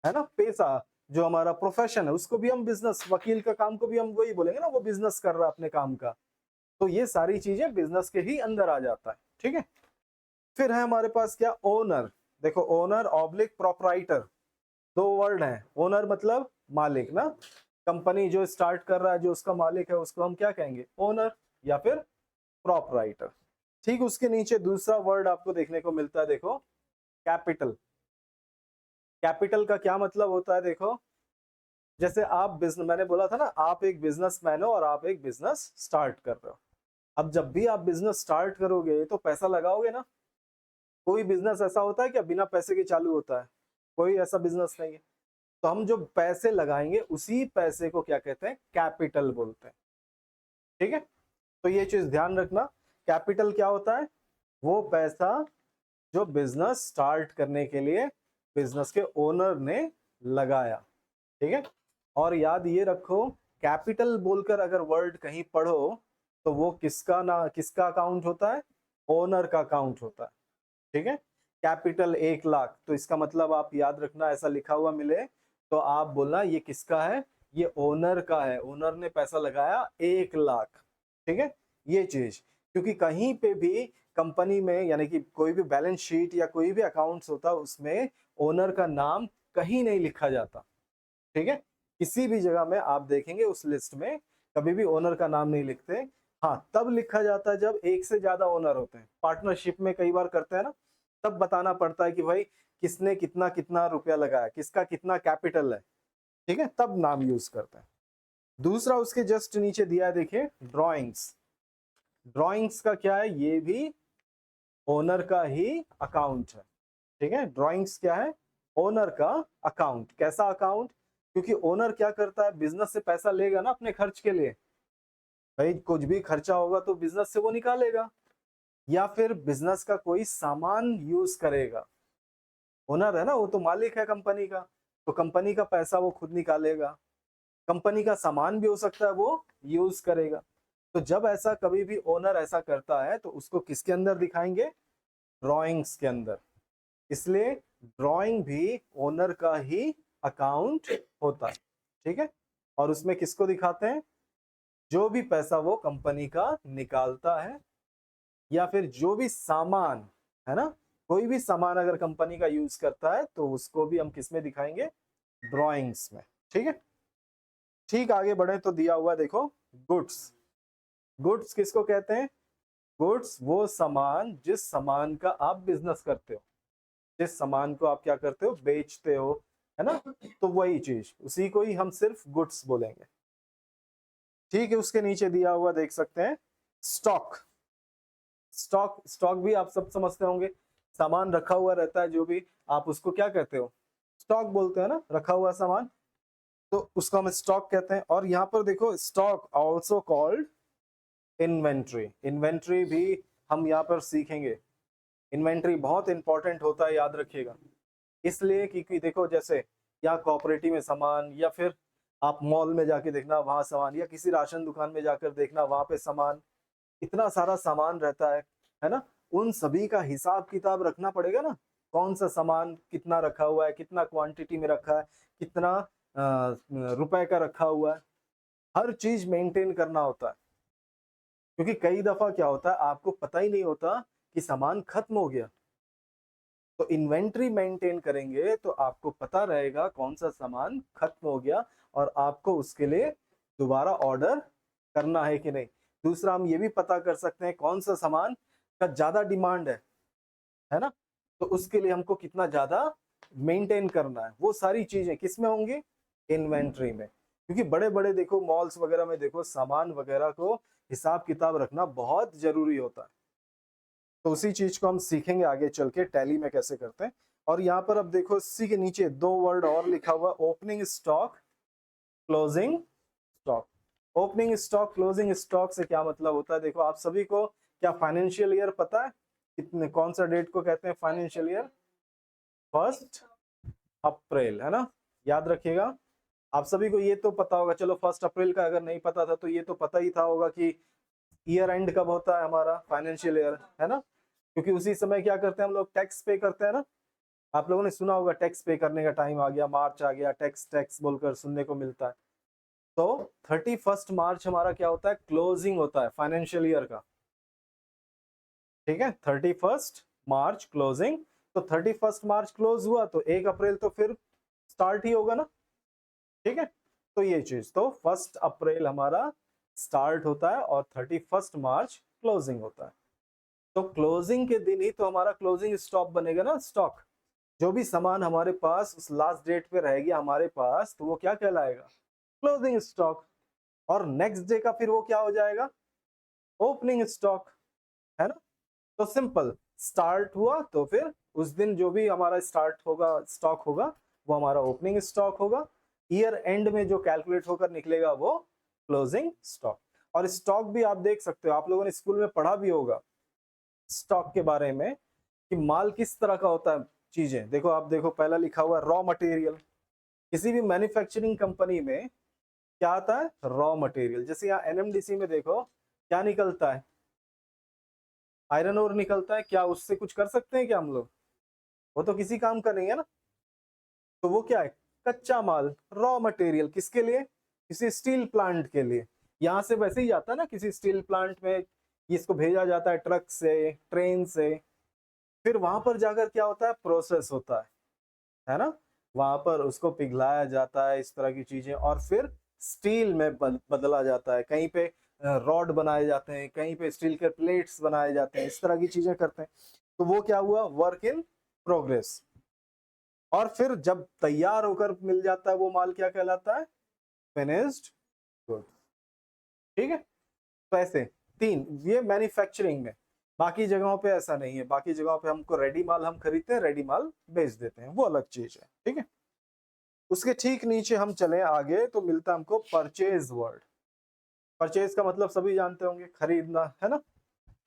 है ना। पेशा जो हमारा प्रोफेशन है उसको भी हम बिजनेस, वकील का काम को भी हम वही बोलेंगे ना, वो बिजनेस कर रहा है अपने काम का। तो ये सारी चीजें बिजनेस के ही अंदर आ जाता है, ठीक है। फिर है हमारे पास क्या? ओनर। देखो, ओनर ऑब्लिक प्रोपराइटर, दो वर्ड हैं। ओनर मतलब मालिक ना, कंपनी जो स्टार्ट कर रहा है, जो उसका मालिक है, उसको हम क्या कहेंगे? ओनर या फिर प्रोपराइटर। ठीक, उसके नीचे दूसरा वर्ड आपको देखने को मिलता है, देखो, कैपिटल। कैपिटल का क्या मतलब होता है? देखो, जैसे आप बिजनेस, मैंने बोला था ना, आप एक बिजनेसमैन हो और आप एक बिजनेस स्टार्ट कर रहे हो। अब जब भी आप बिजनेस स्टार्ट करोगे तो पैसा लगाओगे ना। कोई बिजनेस ऐसा होता है क्या बिना पैसे के चालू होता है? कोई ऐसा बिजनेस नहीं है। तो हम जो पैसे लगाएंगे उसी पैसे को क्या कहते हैं? कैपिटल बोलते हैं, ठीक है। तो ये चीज ध्यान रखना, कैपिटल क्या होता है? वो पैसा जो बिजनेस स्टार्ट करने के लिए बिजनेस के ओनर ने लगाया, ठीक है। और याद ये रखो, कैपिटल बोलकर अगर वर्ड कहीं पढ़ो तो वो किसका ना किसका अकाउंट होता है? ओनर का अकाउंट होता है, ठीक है। कैपिटल 1 लाख, तो इसका मतलब आप याद रखना, ऐसा लिखा हुआ मिले तो आप बोलना ये किसका है? ये ओनर का है, ओनर ने पैसा लगाया 1 लाख, ठीक है। ये चीज, क्योंकि कहीं पे भी कंपनी में, यानी कि कोई भी बैलेंस शीट या कोई भी अकाउंट्स होता है, उसमें ओनर का नाम कहीं नहीं लिखा जाता, ठीक है। किसी भी जगह में आप देखेंगे उस लिस्ट में कभी भी ओनर का नाम नहीं लिखते। हाँ, तब लिखा जाता है जब एक से ज्यादा ओनर होते हैं। पार्टनरशिप में कई बार करते हैं ना, तब बताना पड़ता है कि भाई किसने कितना कितना रुपया लगाया, किसका कितना कैपिटल है, ठीक है, तब नाम यूज करते हैं। दूसरा उसके जस्ट नीचे दिया है, देखिए, ड्रॉइंग्स। ड्रॉइंग्स का क्या है? ये भी ओनर का ही अकाउंट है, ठीक है। ड्रॉइंग्स क्या है? ओनर का अकाउंट। कैसा अकाउंट? क्योंकि ओनर क्या करता है? बिजनेस से पैसा लेगा ना अपने खर्च के लिए। भाई कुछ भी खर्चा होगा तो बिजनेस से वो निकालेगा, या फिर बिजनेस का कोई सामान यूज करेगा। ओनर है ना, वो तो मालिक है कंपनी का, तो कंपनी का पैसा वो खुद निकालेगा। कंपनी का सामान भी हो सकता है वो यूज करेगा। तो जब ऐसा कभी भी ओनर ऐसा करता है तो उसको किसके अंदर दिखाएंगे? ड्रॉइंग्स के अंदर। इसलिए ड्राइंग भी ओनर का ही अकाउंट होता है, ठीक है। और उसमें किसको दिखाते हैं? जो भी पैसा वो कंपनी का निकालता है, या फिर जो भी सामान, है ना, कोई भी सामान अगर कंपनी का यूज करता है तो उसको भी हम किस में दिखाएंगे? ड्राइंग्स में, ठीक है। ठीक, आगे बढ़े तो दिया हुआ देखो, गुड्स। गुड्स किसको कहते हैं? गुड्स वो सामान जिस सामान का आप बिजनेस करते हो, जिस सामान को आप क्या करते हो? बेचते हो, है ना। तो वही चीज, उसी को ही हम सिर्फ गुड्स बोलेंगे, ठीक है। उसके नीचे दिया हुआ देख सकते हैं, स्टॉक। स्टॉक, स्टॉक भी आप सब समझते होंगे, सामान रखा हुआ रहता है जो भी, आप उसको क्या कहते हो? स्टॉक बोलते हैं ना, रखा हुआ सामान, तो उसको हम स्टॉक कहते हैं। और यहाँ पर देखो, stock also called inventory. Inventory भी हम यहाँ पर सीखेंगे। इन्वेंट्री बहुत इंपॉर्टेंट होता है, याद रखिएगा। इसलिए क्योंकि देखो, जैसे या कोऑपरेटिव में सामान, या फिर आप मॉल में जाके देखना वहां सामान, या किसी राशन दुकान में जाकर देखना वहां पे सामान, इतना सारा सामान रहता है ना। उन सभी का हिसाब किताब रखना पड़ेगा ना, कौन सा सामान कितना रखा हुआ है, कितना क्वांटिटी में रखा है, कितना रुपए का रखा हुआ है, हर चीज मेंटेन करना होता है। क्योंकि कई दफा क्या होता है, आपको पता ही नहीं होता कि सामान खत्म हो गया। तो इन्वेंट्री मेंटेन करेंगे तो आपको पता रहेगा कौन सा सामान खत्म हो गया, और आपको उसके लिए दोबारा ऑर्डर करना है कि नहीं। दूसरा, हम ये भी पता कर सकते हैं कौन सा सामान का ज्यादा डिमांड है ना, तो उसके लिए हमको कितना ज्यादा मेंटेन करना है। वो सारी चीजें किस में होंगी? इन्वेंट्री में। क्योंकि बड़े बड़े देखो मॉल्स वगैरह में देखो, सामान वगैरह को हिसाब किताब रखना बहुत जरूरी होता है। तो उसी चीज को हम सीखेंगे आगे चल के, टैली में कैसे करते हैं। और यहाँ पर अब देखो, इसी के नीचे दो वर्ड और लिखा हुआ, opening stock, closing stock. Opening stock, closing stock से क्या मतलब होता है? देखो, आप सभी को क्या फाइनेंशियल ईयर पता है? कितने, कौन सा डेट को कहते हैं फाइनेंशियल ईयर? फर्स्ट अप्रैल, है ना, याद रखिएगा। आप सभी को ये तो पता होगा, चलो 1 अप्रैल का अगर नहीं पता था तो ये तो पता ही था होगा कि ईयर एंड कब होता है हमारा, फाइनेंशियल ईयर, है ना, क्योंकि उसी समय क्या करते हैं हम लोग, टैक्स पे करते हैं ना। आप लोगों ने सुना होगा टैक्स पे करने का टाइम आ गया, मार्च आ गया, टैक्स टैक्स बोलकर सुनने को मिलता है। तो 31 मार्च हमारा क्या होता है, क्लोजिंग होता है फाइनेंशियल ईयर का, ठीक है, 31 मार्च क्लोजिंग। तो 31 मार्च क्लोज हुआ तो 1 अप्रैल तो फिर स्टार्ट ही होगा ना, ठीक है। तो ये चीज, तो 1 अप्रैल हमारा स्टार्ट होता है और 31 मार्च क्लोजिंग होता है। तो क्लोजिंग के दिन ही तो हमारा क्लोजिंग स्टॉक बनेगा ना, स्टॉक। जो भी सामान हमारे पास उस लास्ट डेट पे रहेगी हमारे पास, तो वो क्या कहलाएगा, क्लोजिंग स्टॉक। और नेक्स्ट डे का फिर वो क्या हो जाएगा, ओपनिंग स्टॉक, है ना। तो सिंपल, स्टार्ट हुआ तो फिर उस दिन जो भी हमारा स्टार्ट होगा, स्टॉक होगा, वो हमारा ओपनिंग स्टॉक होगा। ईयर एंड में जो कैलकुलेट होकर निकलेगा वो क्लोजिंग स्टॉक। और स्टॉक भी आप देख सकते हो, आप लोगों ने स्कूल में पढ़ा भी होगा स्टॉक के बारे में कि माल किस तरह का होता है। चीजें देखो, आप देखो पहला लिखा हुआ है रॉ मटेरियल। किसी भी मैन्युफैक्चरिंग कंपनी में क्या आता है, रॉ मटेरियल। जैसे यहाँ एनएमडीसी में देखो क्या निकलता है, आयरन ओर निकलता है। क्या उससे कुछ कर सकते हैं क्या हम लोग, वो तो किसी काम का नहीं है ना। तो वो क्या है, कच्चा माल, रॉ मटेरियल। किसके लिए, किसी स्टील प्लांट के लिए। यहाँ से वैसे ही जाता है ना, किसी स्टील प्लांट में इसको भेजा जाता है ट्रक से, ट्रेन से। फिर वहां पर जाकर क्या होता है, प्रोसेस होता है ना। वहां पर उसको पिघलाया जाता है, इस तरह की चीजें, और फिर स्टील में बदला जाता है। कहीं पे रॉड बनाए जाते हैं, कहीं पे स्टील के प्लेट्स बनाए जाते हैं, इस तरह की चीजें करते हैं। तो वो क्या हुआ, वर्क इन प्रोग्रेस। और फिर जब तैयार होकर मिल जाता है वो माल, क्या कहलाता है, फिनिश्ड गुड, ठीक है। तो ऐसे तीन, ये मैन्युफैक्चरिंग में। बाकी जगहों पे ऐसा नहीं है, बाकी जगहों पे हमको रेडी माल हम खरीदते हैं, रेडी माल बेच देते हैं, वो अलग चीज है, ठीक है। उसके ठीक नीचे हम चले आगे तो मिलता है हमको परचेज वर्ड। परचेज का मतलब सभी जानते होंगे, खरीदना, है ना।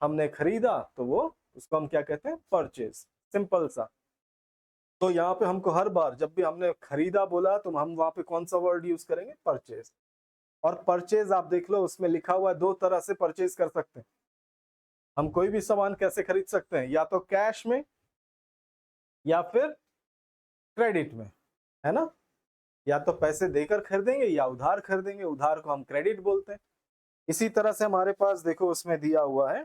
हमने खरीदा तो वो, उसको हम क्या कहते हैं, परचेज, सिंपल सा। तो यहाँ पे हमको हर बार जब भी हमने खरीदा बोला तो हम वहां पे कौन सा वर्ड यूज करेंगे, परचेज। और परचेज आप देख लो उसमें लिखा हुआ है, दो तरह से परचेज कर सकते हैं हम। कोई भी सामान कैसे खरीद सकते हैं, या तो कैश में या फिर क्रेडिट में, है ना। या तो पैसे देकर खरीदेंगे या उधार खरीदेंगे, उधार को हम क्रेडिट बोलते हैं। इसी तरह से हमारे पास देखो उसमें दिया हुआ है,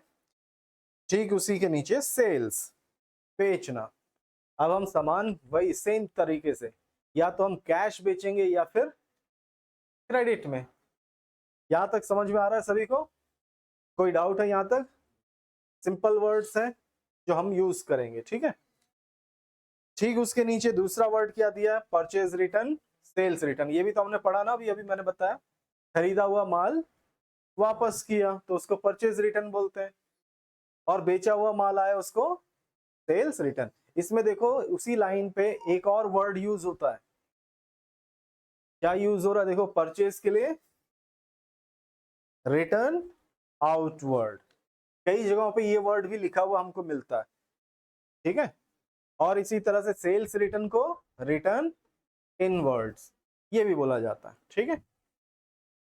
ठीक उसी के नीचे सेल्स, बेचना। अब हम सामान वही सेम तरीके से, या तो हम कैश बेचेंगे या फिर क्रेडिट में। यहां तक समझ में आ रहा है सभी को, कोई डाउट है यहां तक। सिंपल वर्ड्स हैं जो हम यूज करेंगे, ठीक है। ठीक उसके नीचे दूसरा वर्ड क्या दिया है, परचेज रिटर्न, सेल्स रिटर्न। ये भी तो हमने पढ़ा ना, अभी अभी मैंने बताया, खरीदा हुआ माल वापस किया तो उसको परचेज रिटर्न बोलते हैं, और बेचा हुआ माल आया उसको सेल्स रिटर्न। इसमें देखो उसी लाइन पे एक और वर्ड यूज होता है। क्या यूज हो रहा है, देखो परचेज के लिए रिटर्न आउटवर्ड। कई जगहों पे ये वर्ड भी लिखा हुआ हमको मिलता है, ठीक है। और इसी तरह से सेल्स रिटर्न को रिटर्न इनवर्ड्स ये भी बोला जाता है, ठीक है।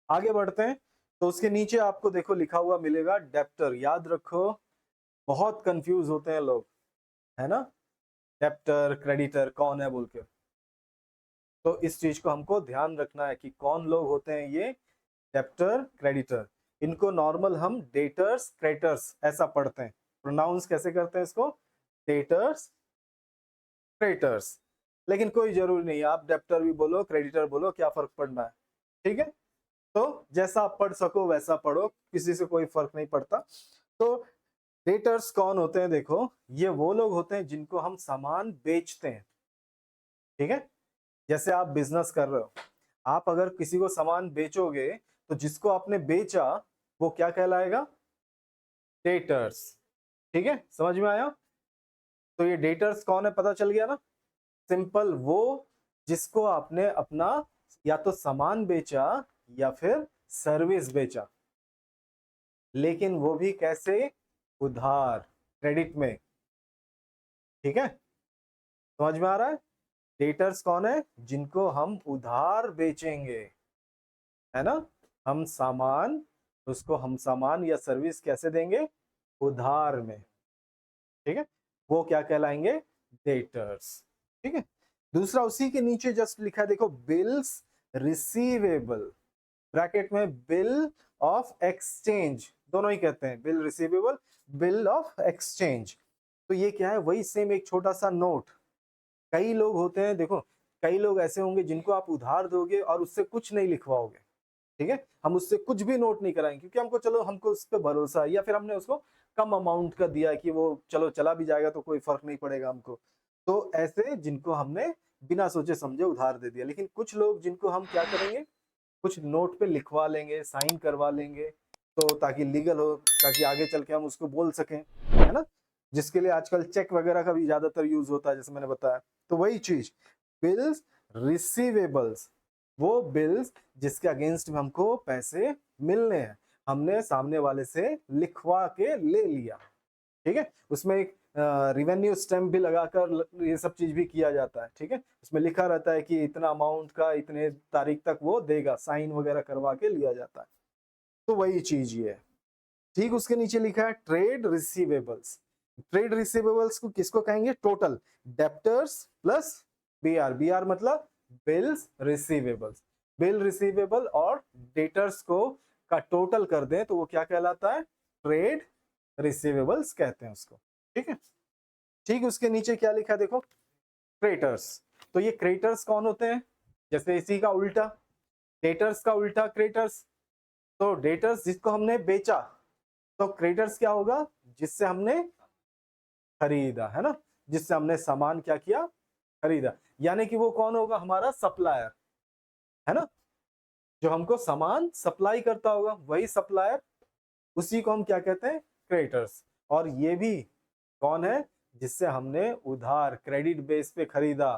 आगे बढ़ते हैं तो उसके नीचे आपको देखो लिखा हुआ मिलेगा डेप्टर। याद रखो, बहुत कंफ्यूज होते हैं लोग, है ना, डेप्टर क्रेडिटर कौन है बोल के। तो इस चीज को हमको ध्यान रखना है कि कौन लोग होते हैं ये डेप्टर क्रेडिटर। इनको नॉर्मल हम डेटर्स क्रेडिटर्स ऐसा पढ़ते हैं। प्रोनाउंस कैसे करते हैं इसको, डेटर्स क्रेडिटर्स। लेकिन कोई जरूरी नहीं है, आप डेप्टर भी बोलो क्रेडिटर बोलो, क्या फर्क पड़ना है, ठीक है। तो जैसा आप पढ़ सको वैसा पढ़ो, किसी से कोई फर्क नहीं पड़ता। तो डेटर्स कौन होते हैं, देखो ये वो लोग होते हैं जिनको हम सामान बेचते हैं, ठीक है। जैसे आप बिजनेस कर रहे हो, आप अगर किसी को सामान बेचोगे तो जिसको आपने बेचा वो क्या कहलाएगा, डेटर्स, ठीक है, समझ में आया। तो ये डेटर्स कौन है पता चल गया ना। सिंपल, वो जिसको आपने अपना या तो सामान बेचा या फिर सर्विस बेचा, लेकिन वो भी कैसे, उधार, क्रेडिट में, ठीक है। समझ में आ रहा है, डेटर्स कौन है? जिनको हम उधार बेचेंगे, है ना। हम सामान, उसको हम सामान या सर्विस कैसे देंगे? उधार में, ठीक है। वो क्या कहलाएंगे? डेटर्स, ठीक है। दूसरा उसी के नीचे जस्ट लिखा है, देखो, बिल्स रिसीवेबल, ब्रैकेट में बिल ऑफ एक्सचेंज, दोनों ही कहते हैं, bill receivable, bill of exchange. तो ये क्या है? वही सेम एक छोटा सा नोट। कई लोग होते हैं, देखो, कई लोग ऐसे होंगे जिनको आप उधार दोगे और उससे कुछ नहीं लिखवाओगे, ठीक है। हम उससे कुछ भी नोट नहीं कराएंगे क्योंकि हमको, चलो, हमको उस पर भरोसा है, या फिर हमने उसको कम अमाउंट का दिया कि वो चलो चला भी जाएगा तो कोई फर्क नहीं पड़ेगा हमको। तो ऐसे जिनको हमने बिना सोचे समझे उधार दे दिया। लेकिन कुछ लोग जिनको हम क्या करेंगे, कुछ नोट पे लिखवा लेंगे, साइन करवा लेंगे, तो ताकि लीगल हो, ताकि आगे चल के हम उसको बोल सकें, है ना। जिसके लिए आजकल चेक वगैरह का भी ज्यादातर यूज होता है, जैसे मैंने बताया। तो वही चीज, बिल्स रिसीवेबल्स, वो बिल्स जिसके अगेंस्ट में हमको पैसे मिलने हैं, हमने सामने वाले से लिखवा के ले लिया, ठीक है। उसमें एक रिवेन्यू स्टैम्प भी लगाकर ये सब चीज भी किया जाता है, ठीक है। उसमें लिखा रहता है कि इतना अमाउंट का इतने तारीख तक वो देगा, साइन वगैरह करवा के लिया जाता है। तो वही चीज ये है, ठीक। उसके नीचे लिखा है ट्रेड रिसीवेबल्स। ट्रेड रिसीवेबल्स को किसको कहेंगे? Total debtors plus BR. BR मतलब बिल्स रिसीवेबल्स। बिल रिसीवेबल और डेटर्स को का टोटल कर दें तो वो क्या कहलाता है? ट्रेड रिसीवेबल्स कहते हैं उसको, ठीक है। ठीक, उसके नीचे क्या लिखा है, देखो, क्रेटर्स। तो ये क्रेटर्स कौन होते हैं? जैसे इसी का उल्टा, डेटर्स का उल्टा क्रेटर्स। तो डेटर्स जिसको हमने बेचा, तो क्रेटर्स क्या होगा? जिससे हमने खरीदा, है ना, जिससे हमने सामान क्या किया? खरीदा। यानी कि वो कौन होगा? हमारा सप्लायर, है ना, जो हमको सामान सप्लाई करता होगा, वही सप्लायर, उसी को हम क्या कहते हैं? क्रेटर्स। और ये भी कौन है? जिससे हमने उधार क्रेडिट बेस पे खरीदा,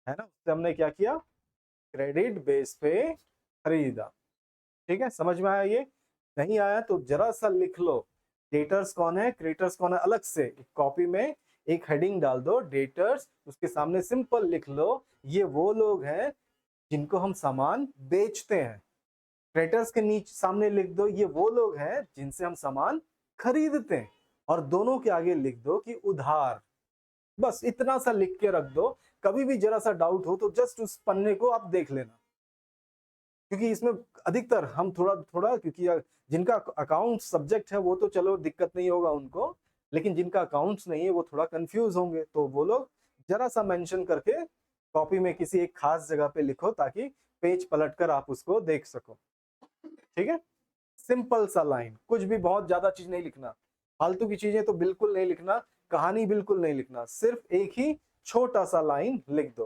है ना, उससे हमने क्या किया? क्रेडिट बेस पे खरीदा, ठीक है। समझ में आया? ये नहीं आया तो जरा सा लिख लो, डेटर्स कौन है, क्रेटर्स कौन है, अलग से कॉपी में एक हेडिंग डाल दो, डेटर्स, उसके सामने सिंपल लिख लो, ये वो लोग हैं जिनको हम सामान बेचते हैं। क्रेटर्स के नीचे सामने लिख दो, ये वो लोग हैं जिनसे हम सामान खरीदते हैं। और दोनों के आगे लिख दो कि उधार। बस इतना सा लिख के रख दो, कभी भी जरा सा डाउट हो तो जस्ट उस पन्ने को आप देख लेना। क्योंकि इसमें अधिकतर हम थोड़ा थोड़ा, क्योंकि जिनका अकाउंट सब्जेक्ट है वो तो चलो दिक्कत नहीं होगा उनको, लेकिन जिनका अकाउंट्स नहीं है वो थोड़ा कंफ्यूज होंगे। तो वो लोग जरा सा मेंशन करके कॉपी में किसी एक खास जगह पे लिखो ताकि पेज पलटकर आप उसको देख सको, ठीक है। सिंपल सा लाइन, कुछ भी बहुत ज्यादा चीज नहीं लिखना, फालतू की चीजें तो बिल्कुल नहीं लिखना, कहानी बिल्कुल नहीं लिखना, सिर्फ एक ही छोटा सा लाइन लिख दो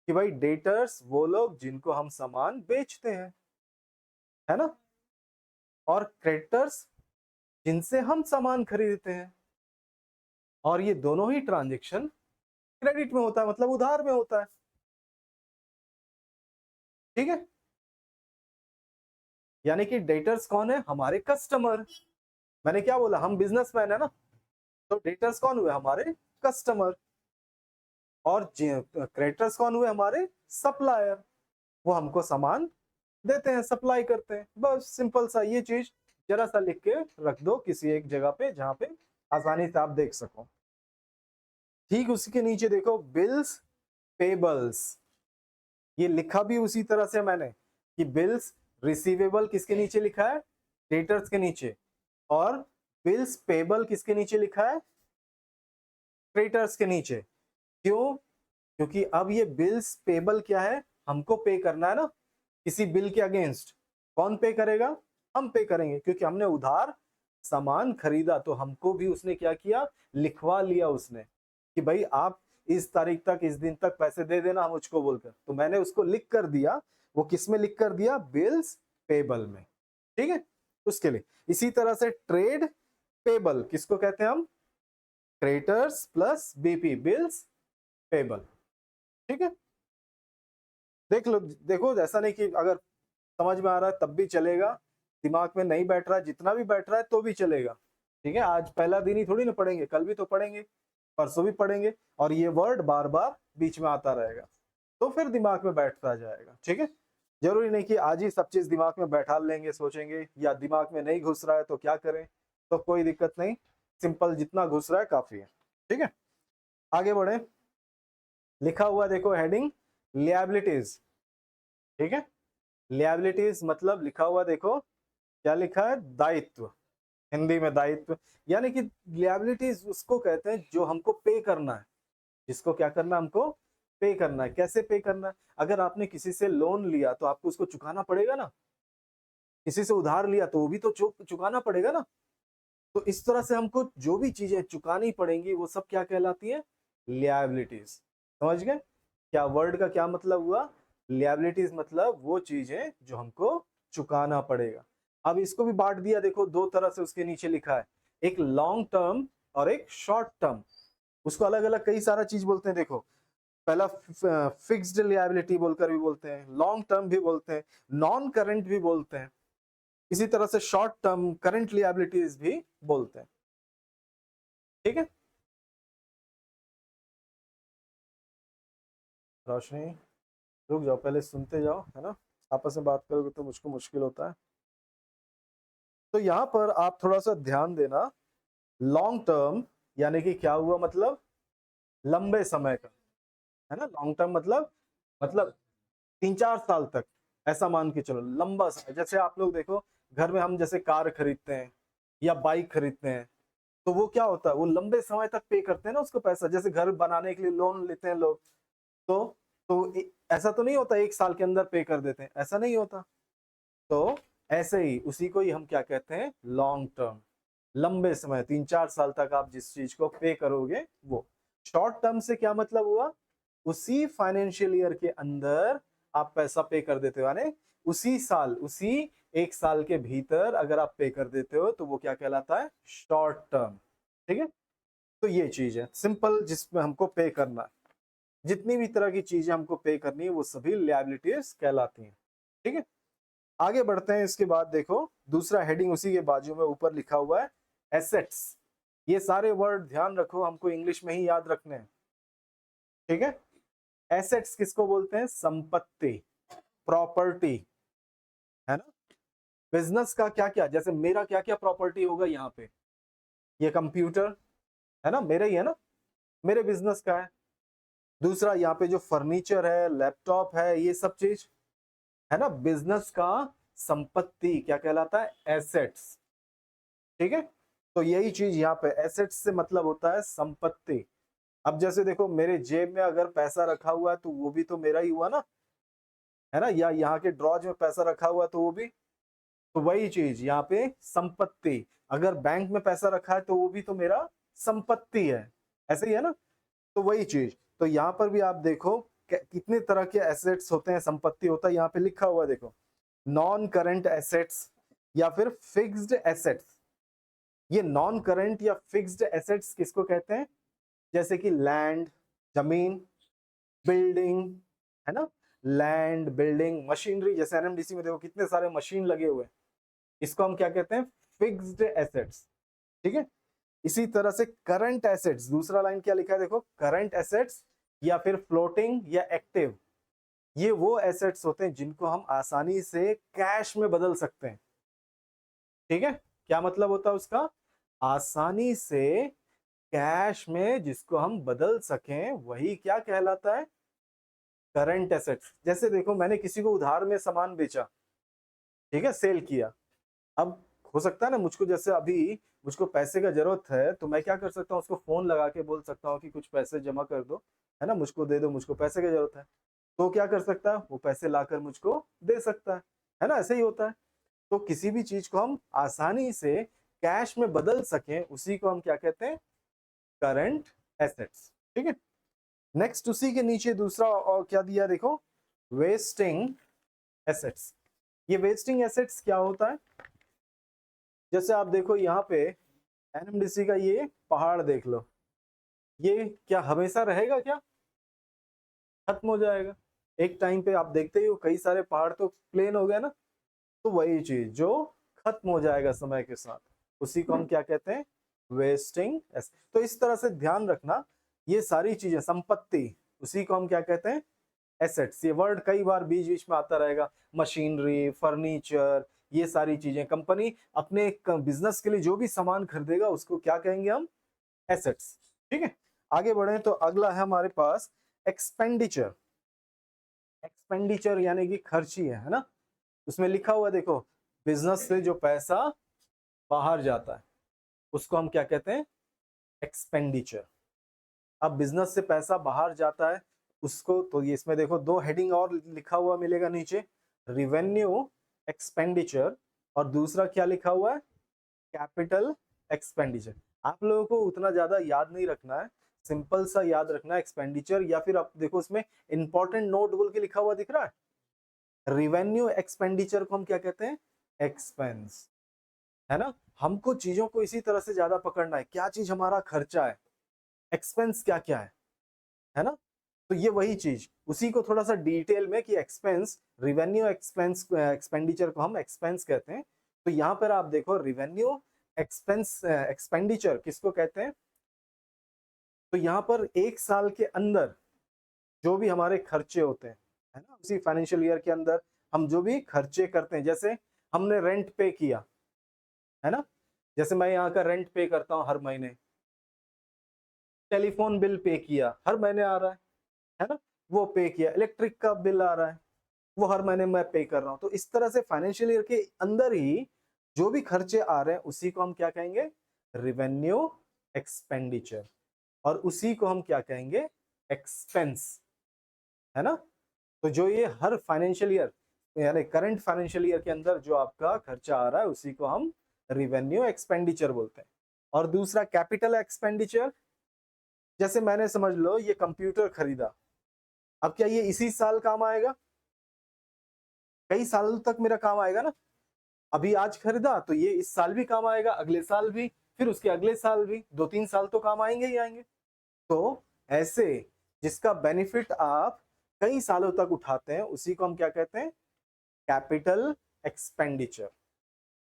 कि भाई डेटर्स वो लोग जिनको हम सामान बेचते हैं, है ना, और क्रेडिटर्स जिनसे हम सामान खरीदते हैं। और ये दोनों ही ट्रांजैक्शन क्रेडिट में होता है, मतलब उधार में होता है, ठीक है। यानी कि डेटर्स कौन है? हमारे कस्टमर। मैंने क्या बोला? हम बिजनेसमैन है ना, तो डेटर्स कौन हुए? हमारे कस्टमर। और क्रेडिटर्स कौन हुए? हमारे सप्लायर। वो हमको सामान देते हैं, सप्लाई करते हैं। बस सिंपल सा ये चीज जरा सा लिख के रख दो किसी एक जगह पे जहां पे आसानी से आप देख सको। ठीक, उसी के नीचे देखो, बिल्स पेबल्स। ये लिखा भी उसी तरह से मैंने कि बिल्स रिसीवेबल किसके नीचे लिखा है? डेटर्स के नीचे। और बिल्स पेबल किसके नीचे लिखा है? क्रेडिटर्स के नीचे। क्यों? क्योंकि अब ये बिल्स पेबल क्या है? हमको पे करना है ना, किसी बिल के अगेंस्ट। कौन पे करेगा? हम पे करेंगे, क्योंकि हमने उधार सामान खरीदा, तो हमको भी उसने क्या किया? लिखवा लिया उसने कि भाई आप इस तारीख तक, इस दिन तक पैसे दे देना मुझको बोलकर। तो मैंने उसको लिख कर दिया। वो किस में लिख कर दिया? बिल्स पेबल में, ठीक है, उसके लिए। इसी तरह से ट्रेड पेबल किसको कहते हैं हम? Creditors plus BP, bills payable, ठीक है। देख लो, देखो, ऐसा नहीं कि अगर समझ में आ रहा है तब भी चलेगा, दिमाग में नहीं बैठ रहा है, जितना भी बैठ रहा है तो भी चलेगा, ठीक है। आज पहला दिन ही थोड़ी ना पढ़ेंगे, कल भी तो पढ़ेंगे, परसों भी पढ़ेंगे, और ये वर्ड बार बार बीच में आता रहेगा, तो फिर दिमाग में बैठता जाएगा। ठीक है, जरूरी नहीं कि आज ही सब चीज दिमाग में बैठा लेंगे, सोचेंगे, या दिमाग में नहीं घुस रहा है तो क्या करें, तो कोई दिक्कत नहीं, सिंपल जितना घुस रहा है काफी है। ठीक है, आगे बढ़े। लिखा हुआ देखो हेडिंग लिएबिलिटीज। ठीक है, लिएबिलिटीज मतलब लिखा हुआ देखो क्या लिखा है, दायित्व, हिंदी में दायित्व, यानी कि लिएबिलिटीज उसको कहते हैं जो हमको पे करना है, जिसको क्या करना है, हमको पे करना है। कैसे पे करना है, अगर आपने किसी से लोन लिया तो आपको उसको चुकाना पड़ेगा ना, किसी से उधार लिया तो वो भी तो चुकाना पड़ेगा ना, तो इस तरह से हमको जो भी चीजें चुकानी पड़ेंगी वो सब क्या कहलाती है, लिएबिलिटीज। समझ गए क्या वर्ड का क्या मतलब हुआ, लिएबिलिटीज मतलब वो चीजें जो हमको चुकाना पड़ेगा। अब इसको भी बांट दिया देखो दो तरह से, उसके नीचे लिखा है एक लॉन्ग टर्म और एक शॉर्ट टर्म, उसको अलग अलग कई सारा चीज बोलते हैं। देखो पहला फिक्स्ड लिएबिलिटी बोलकर भी बोलते हैं, लॉन्ग टर्म भी बोलते हैं, नॉन करंट भी बोलते हैं, इसी तरह से शॉर्ट टर्म करंट लिएबिलिटीज भी बोलते हैं। ठीक है, रोशनी रुक जाओ, पहले सुनते जाओ, है ना, आपस में बात करोगे तो मुझको मुश्किल होता है। तो यहाँ पर आप थोड़ा सा ध्यान देना, लॉन्ग टर्म यानी कि क्या हुआ, मतलब लंबे समय का, है ना, लॉन्ग टर्म मतलब 3-4 साल तक, ऐसा मान के चलो लंबा समय। जैसे आप लोग देखो घर में हम जैसे कार खरीदते हैं या बाइक खरीदते हैं, तो वो क्या होता है, वो लंबे समय तक पे करते हैं ना उसको पैसा, जैसे घर बनाने के लिए लोन लेते हैं लोग, ऐसा तो नहीं होता 1 साल के अंदर पे कर देते हैं, ऐसा नहीं होता। तो ऐसे ही उसी को ही हम क्या कहते हैं, लॉन्ग टर्म, लंबे समय 3-4 साल तक आप जिस चीज को पे करोगे वो। शॉर्ट टर्म से क्या मतलब हुआ, उसी फाइनेंशियल ईयर के अंदर आप पैसा पे कर देते हो, यानी उसी साल, उसी 1 साल के भीतर अगर आप पे कर देते हो तो वो क्या कहलाता है, शॉर्ट टर्म। ठीक है, तो ये चीज है सिंपल जिसमें हमको पे करना है, जितनी भी तरह की चीजें हमको पे करनी है वो सभी लिएबिलिटीज कहलाती हैं। ठीक है, आगे बढ़ते हैं। इसके बाद देखो दूसरा हेडिंग उसी के बाजू में ऊपर लिखा हुआ है एसेट्स। ये सारे वर्ड ध्यान रखो, हमको इंग्लिश में ही याद रखने हैं। ठीक है, एसेट्स किसको बोलते हैं, संपत्ति, प्रॉपर्टी, है ना। बिजनेस का क्या क्या, जैसे मेरा क्या क्या प्रॉपर्टी होगा यहाँ पे, ये कंप्यूटर है ना, मेरा ही है ना, मेरे बिजनेस का है। दूसरा यहाँ पे जो फर्नीचर है, लैपटॉप है, ये सब चीज है ना, बिजनेस का संपत्ति क्या कहलाता है, एसेट्स। ठीक है, तो यही चीज यहाँ पे एसेट्स से मतलब होता है संपत्ति। अब जैसे देखो मेरे जेब में अगर पैसा रखा हुआ है तो वो भी तो मेरा ही हुआ ना, है ना, या यहाँ के ड्रॉज में पैसा रखा हुआ है तो वो भी, तो वही चीज यहाँ पे संपत्ति। अगर बैंक में पैसा रखा है तो वो भी तो मेरा संपत्ति है, ऐसे ही है ना। तो वही चीज, तो यहाँ पर भी आप देखो कितने तरह के एसेट्स होते हैं, संपत्ति होता है, यहाँ पे लिखा हुआ है देखो, नॉन करंट एसेट्स या फिर फिक्स्ड एसेट्स। ये नॉन करंट या फिक्स्ड एसेट्स किसको कहते हैं, जैसे कि लैंड, जमीन, बिल्डिंग, है ना, लैंड, बिल्डिंग, मशीनरी, जैसे एनएमडीसी में देखो कितने सारे मशीन लगे हुए हैं, इसको हम क्या कहते हैं, फिक्स्ड एसेट्स। ठीक है, इसी तरह से करंट एसेट्स, दूसरा लाइन क्या लिखा है देखो, करंट एसेट्स या फिर फ्लोटिंग या एक्टिव, ये वो एसेट्स होते हैं जिनको हम आसानी से कैश में बदल सकते हैं। ठीक है, क्या मतलब होता है उसका, आसानी से कैश में जिसको हम बदल सकें वही क्या कहलाता है, करंट एसेट्स। जैसे देखो मैंने किसी को उधार में सामान बेचा, ठीक है, सेल किया, अब हो सकता है ना मुझको, जैसे अभी मुझको पैसे का जरूरत है तो मैं क्या कर सकता हूँ, उसको फोन लगा के बोल सकता हूँ कि कुछ पैसे जमा कर दो, है ना, मुझको दे दो, मुझको पैसे की जरूरत है, तो क्या कर सकता है, वो पैसे लाकर मुझको दे सकता है ना, ऐसे ही होता है। तो किसी भी चीज को हम आसानी से कैश में बदल सकें उसी को हम क्या कहते हैं, करंट एसेट्स। ठीक है, नेक्स्ट उसी के नीचे दूसरा और क्या दिया देखो, वेस्टिंग एसेट्स। ये वेस्टिंग एसेट्स क्या होता है, जैसे आप देखो यहाँ पे एनएमडीसी का ये पहाड़ देख लो, ये क्या हमेशा रहेगा क्या, खत्म हो जाएगा एक टाइम पे, आप देखते ही हो कई सारे पहाड़ तो प्लेन हो गए ना, तो वही चीज जो खत्म हो जाएगा समय के साथ उसी को हम क्या कहते हैं, वेस्टिंग एसेट। तो इस तरह से ध्यान रखना, ये सारी चीजें संपत्ति, उसी को हम क्या कहते हैं, एसेट्स। ये वर्ड कई बार बीच बीच में आता रहेगा, मशीनरी, फर्नीचर, ये सारी चीजें। कंपनी अपने बिजनेस के लिए जो भी सामान खरीदेगा उसको क्या कहेंगे हम, एसेट्स। ठीक है, आगे बढ़े तो अगला है हमारे पास एक्सपेंडिचर। एक्सपेंडिचर यानी कि खर्ची है ना। उसमें लिखा हुआ देखो, बिजनेस से जो पैसा बाहर जाता है उसको हम क्या कहते हैं, एक्सपेंडिचर। अब बिजनेस से पैसा बाहर जाता है उसको, तो ये इसमें देखो दो हेडिंग और लिखा हुआ मिलेगा नीचे, रिवेन्यू एक्सपेंडिचर, और दूसरा क्या लिखा हुआ है, कैपिटल एक्सपेंडिचर। आप लोगों को उतना ज्यादा याद नहीं रखना है, सिंपल सा याद रखना है एक्सपेंडिचर, या फिर आप देखो उसमें इंपॉर्टेंट नोट बोल के लिखा हुआ दिख रहा है। रिवेन्यू एक्सपेंडिचर को हम क्या कहते हैं, एक्सपेंस, है ना। हमको चीजों को इसी तरह से ज्यादा पकड़ना है, क्या चीज हमारा खर्चा है, एक्सपेंस क्या क्या है ना। तो ये वही चीज, उसी को थोड़ा सा डिटेल में कि एक्सपेंस, रिवेन्यू एक्सपेंस, एक्सपेंडिचर को हम एक्सपेंस कहते हैं। तो यहाँ पर आप देखो रिवेन्यू एक्सपेंस एक्सपेंडिचर किसको कहते हैं, तो यहाँ पर एक साल के अंदर जो भी हमारे खर्चे होते हैं, है ना, उसी फाइनेंशियल ईयर के अंदर हम जो भी खर्चे करते हैं, जैसे हमने रेंट पे किया, है ना, जैसे मैं यहाँ का रेंट पे करता हूँ हर महीने, टेलीफोन बिल पे किया हर महीने आ रहा है ना, वो पे किया, इलेक्ट्रिक का बिल आ रहा है वो हर महीने मैं पे कर रहा हूँ। तो इस तरह से फाइनेंशियल ईयर के अंदर ही जो भी खर्चे आ रहे हैं उसी को हम क्या कहेंगे, रिवेन्यू एक्सपेंडिचर, और उसी को हम क्या कहेंगे, एक्सपेंस, है ना। तो जो ये हर फाइनेंशियल ईयर यानी करंट फाइनेंशियल ईयर के अंदर जो आपका खर्चा आ रहा है उसी को हम रिवेन्यू एक्सपेंडिचर बोलते हैं। और दूसरा कैपिटल एक्सपेंडिचर, जैसे मैंने समझ लो ये कंप्यूटर खरीदा, अब क्या ये इसी साल काम आएगा, कई सालों तक मेरा काम आएगा ना। अभी आज खरीदा तो ये इस साल भी काम आएगा, अगले साल भी, फिर उसके अगले साल भी, 2-3 साल तो काम आएंगे ही आएंगे। तो ऐसे जिसका बेनिफिट आप कई सालों तक उठाते हैं उसी को हम क्या कहते हैं, कैपिटल एक्सपेंडिचर।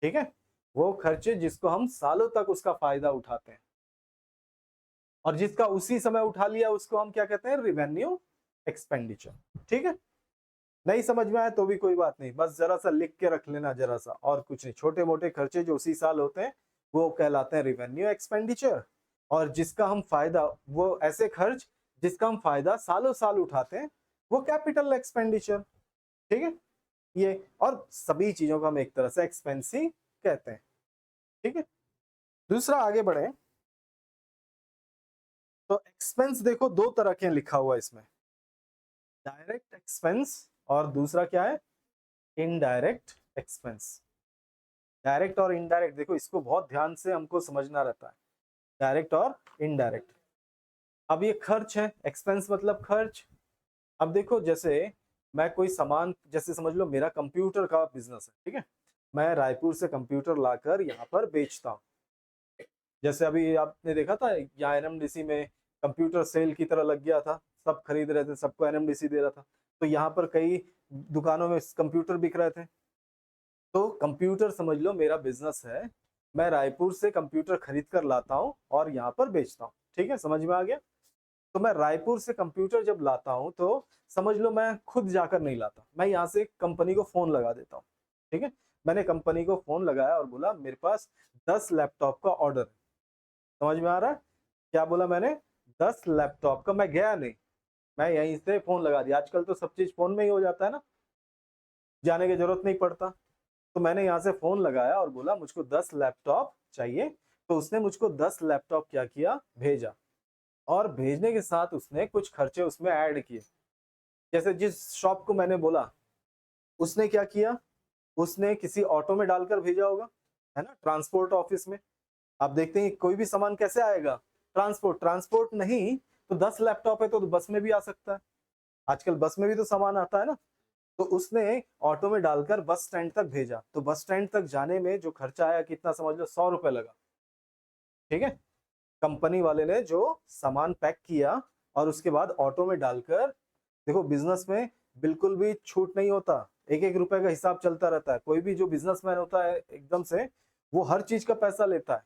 ठीक है, वो खर्चे जिसको हम सालों तक उसका फायदा उठाते हैं, और जिसका उसी समय उठा लिया उसको हम क्या कहते हैं, रिवेन्यू एक्सपेंडिचर। ठीक है, नहीं समझ में आया तो भी कोई बात नहीं, बस जरा सा लिख के रख लेना, जरा सा, और कुछ नहीं। छोटे मोटे खर्चे जो उसी साल होते हैं वो कहलाते हैं रिवेन्यू एक्सपेंडिचर, और जिसका हम फायदा, वो ऐसे खर्च जिसका हम फायदा सालों साल उठाते हैं वो कैपिटल एक्सपेंडिचर। ठीक है, ये और सभी चीजों को हम एक तरह से एक्सपेंस ही कहते हैं। ठीक है, दूसरा आगे बढ़े तो एक्सपेंस देखो दो तरह के लिखा हुआ है इसमें, डायरेक्ट एक्सपेंस और दूसरा क्या है, इनडायरेक्ट एक्सपेंस। डायरेक्ट और इनडायरेक्ट देखो इसको बहुत ध्यान से हमको समझना रहता है, डायरेक्ट और इनडायरेक्ट। अब ये खर्च है, एक्सपेंस मतलब खर्च। अब देखो जैसे मैं कोई सामान, जैसे समझ लो मेरा कंप्यूटर का बिजनेस है, ठीक है, मैं रायपुर से कंप्यूटर लाकर यहाँ पर बेचता हूँ। जैसे अभी आपने देखा था यहाँ एनएमडीसी में कंप्यूटर सेल की तरह लग गया था, सब खरीद रहे थे, सबको एनएमडीसी दे रहा था, तो यहाँ पर कई दुकानों में कंप्यूटर बिक रहे थे। तो कंप्यूटर समझ लो मेरा बिजनेस है, मैं रायपुर से कंप्यूटर खरीद कर लाता हूँ और यहाँ पर बेचता हूँ। ठीक है, समझ में आ गया। तो मैं रायपुर से कंप्यूटर जब लाता हूँ तो समझ लो मैं खुद जाकर नहीं लाता, मैं यहाँ से कंपनी को फोन लगा देता हूँ। ठीक है, मैंने कंपनी को फोन लगाया और बोला मेरे पास 10 लैपटॉप का ऑर्डर है। समझ में आ रहा है क्या बोला मैंने, 10 लैपटॉप का। मैं गया नहीं, मैं यहीं से फोन लगा दिया, आजकल तो सब चीज फोन में ही हो जाता है ना, जाने की जरूरत नहीं पड़ता। तो मैंने यहाँ से फोन लगाया और बोला मुझको 10 लैपटॉप चाहिए, तो उसने मुझको 10 लैपटॉप क्या किया, भेजा, और भेजने के साथ उसने कुछ खर्चे उसमें ऐड किए। जैसे जिस शॉप को मैंने बोला उसने क्या किया, उसने किसी ऑटो में डालकर भेजा होगा, है ना, ट्रांसपोर्ट ऑफिस में। आप देखते हैं कोई भी सामान कैसे आएगा, ट्रांसपोर्ट, ट्रांसपोर्ट नहीं तो 10 लैपटॉप है तो बस में भी आ सकता है, आजकल बस में भी तो सामान आता है ना। तो उसने ऑटो में डालकर बस स्टैंड तक भेजा, तो बस स्टैंड तक जाने में जो खर्चा आया कितना, समझ लो 100 रुपए लगा। ठीक है, कंपनी वाले ने जो सामान पैक किया और उसके बाद ऑटो में डालकर, देखो बिजनेस में बिल्कुल भी छूट नहीं होता, एक एक रुपए का हिसाब चलता रहता है। कोई भी जो बिजनेसमैन होता है एकदम से वो हर चीज का पैसा लेता है,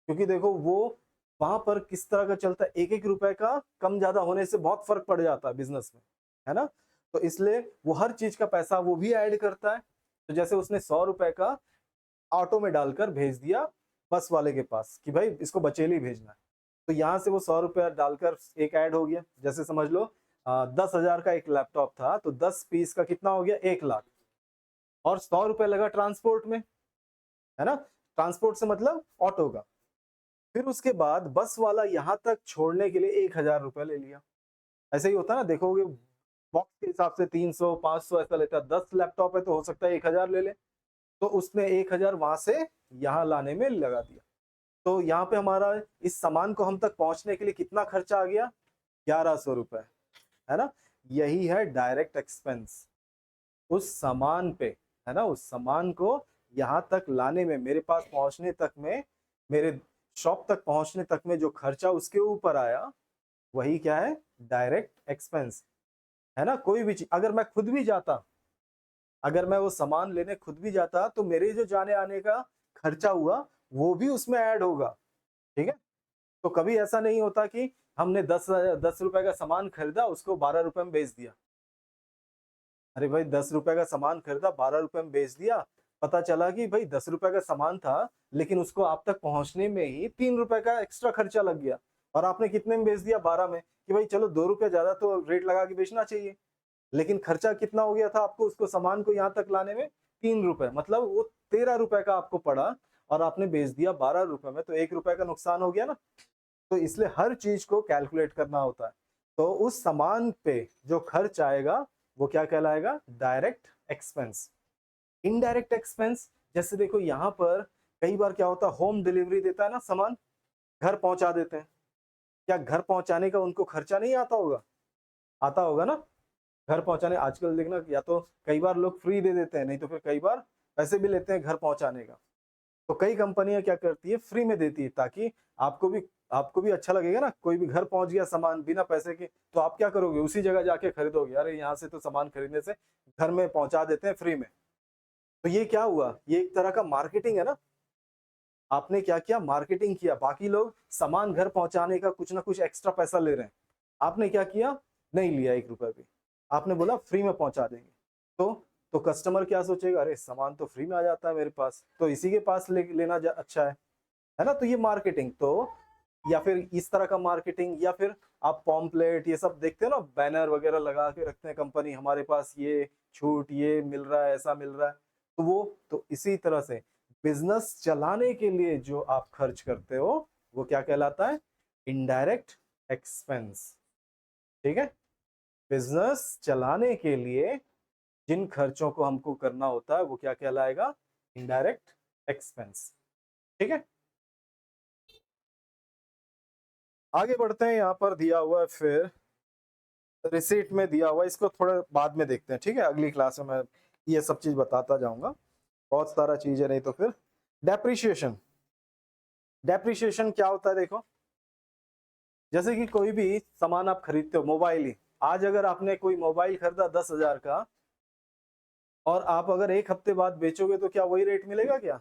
क्योंकि देखो वो वहां पर किस तरह का चलता है, एक एक रुपए का कम ज्यादा होने से बहुत फर्क पड़ जाता है बिजनेस में, है ना। तो इसलिए वो हर चीज का पैसा वो भी ऐड करता है। तो जैसे उसने 100 रुपए का ऑटो में डालकर भेज दिया बस वाले के पास कि भाई इसको बचेली भेजना है, तो यहाँ से वो 100 रुपया डालकर एक ऐड हो गया। जैसे समझ लो 10,000 का एक लैपटॉप था, तो 10 पीस का कितना हो गया, 1 लाख, और 100 रुपये लगा ट्रांसपोर्ट में, है ना। ट्रांसपोर्ट से मतलब ऑटो का। फिर उसके बाद बस वाला यहाँ तक छोड़ने के लिए 1,000 रुपये ले लिया। ऐसे ही होता है ना, देखोगे बॉक्स के हिसाब से 300 500 ऐसा लेता है। 10 लैपटॉप है तो हो सकता है 1,000 ले ले। तो उसने 1,000 वहां से यहाँ लाने में लगा दिया। तो यहाँ पे हमारा इस सामान को हम तक पहुंचने के लिए कितना खर्चा आ गया, 1,100 रुपए, है ना। यही है डायरेक्ट एक्सपेंस उस सामान पे, है ना। उस सामान को यहाँ तक लाने में, मेरे पास पहुंचने तक में, मेरे शॉप तक पहुंचने तक में जो खर्चा उसके ऊपर आया, वही क्या है, डायरेक्ट एक्सपेंस, है ना। कोई भी चीज अगर मैं खुद भी जाता, अगर मैं वो सामान लेने खुद भी जाता, तो मेरे जो जाने आने का खर्चा हुआ वो भी उसमें ऐड होगा, ठीक है। तो कभी ऐसा नहीं होता कि हमने 10 रुपए का सामान खरीदा, उसको 12 रुपए में बेच दिया। अरे भाई 10 रुपए का सामान खरीदा, 12 रुपए में बेच दिया, पता चला कि भाई 10 रुपए का सामान था, लेकिन उसको आप तक पहुंचने में ही 3 रुपए का एक्स्ट्रा खर्चा लग गया, और आपने कितने में बेच दिया, 12 में, कि भाई चलो 2 रुपए ज्यादा तो रेट लगा के बेचना चाहिए, लेकिन खर्चा कितना हो गया था आपको उसको सामान को यहाँ तक लाने में, 3 रुपए, मतलब वो 13 रुपए का आपको पड़ा, और आपने बेच दिया 12 रुपए में, तो 1 रुपए का नुकसान हो गया ना। तो इसलिए हर चीज को कैलकुलेट करना होता है। तो उस सामान पे जो खर्च आएगा वो क्या कहलाएगा, डायरेक्ट एक्सपेंस। इनडायरेक्ट एक्सपेंस, जैसे देखो यहाँ पर कई बार क्या होता है, होम डिलीवरी देता है ना सामान, घर पहुंचा देते हैं। क्या घर पहुंचाने का उनको खर्चा नहीं आता होगा, आता होगा ना। घर पहुंचाने आजकल देखना, या तो कई बार लोग फ्री दे देते हैं, नहीं तो फिर कई बार पैसे भी लेते हैं घर पहुंचाने का। तो कई कंपनियां क्या करती है, फ्री में देती है, ताकि आपको भी अच्छा लगेगा ना। कोई भी घर पहुंच गया सामान बिना पैसे के, तो आप क्या करोगे, उसी जगह जाके खरीदोगे, अरे यहाँ से तो सामान खरीदने से घर में पहुंचा देते हैं फ्री में। तो ये क्या हुआ, ये एक तरह का मार्केटिंग है ना। आपने क्या किया, मार्केटिंग किया। बाकी लोग सामान घर पहुंचाने का कुछ ना कुछ एक्स्ट्रा पैसा ले रहे हैं, आपने क्या किया, नहीं लिया 1 रुपए भी, आपने बोला फ्री में पहुंचा देंगे। तो कस्टमर क्या सोचेगा, अरे सामान तो फ्री में आ जाता है मेरे पास, तो इसी के पास लेना अच्छा है ना। तो ये मार्केटिंग, तो या फिर इस तरह का मार्केटिंग, या फिर आप पॉम्पलेट ये सब देखते हो ना, बैनर वगैरह लगा के रखते हैं कंपनी, हमारे पास ये छूट, ये मिल रहा है, ऐसा मिल रहा है। तो वो, तो इसी तरह से बिजनेस चलाने के लिए जो आप खर्च करते हो वो क्या कहलाता है, इनडायरेक्ट एक्सपेंस, ठीक है। बिजनेस चलाने के लिए जिन खर्चों को हमको करना होता है वो क्या कहलाएगा, इनडायरेक्ट एक्सपेंस, ठीक है। आगे बढ़ते हैं, यहाँ पर दिया हुआ है फिर रिसीट में दिया हुआ है, इसको थोड़ा बाद में देखते हैं, ठीक है। अगली क्लास में मैं ये सब चीज बताता जाऊंगा, बहुत सारा चीज है, नहीं तो फिर डेप्रिशिएशन। डेप्रिशिएशन क्या होता है, देखो जैसे कि कोई भी सामान आप खरीदते हो, मोबाइल ही, आज अगर आपने कोई मोबाइल खरीदा 10,000 का, और आप अगर एक हफ्ते बाद बेचोगे तो क्या वही रेट मिलेगा क्या,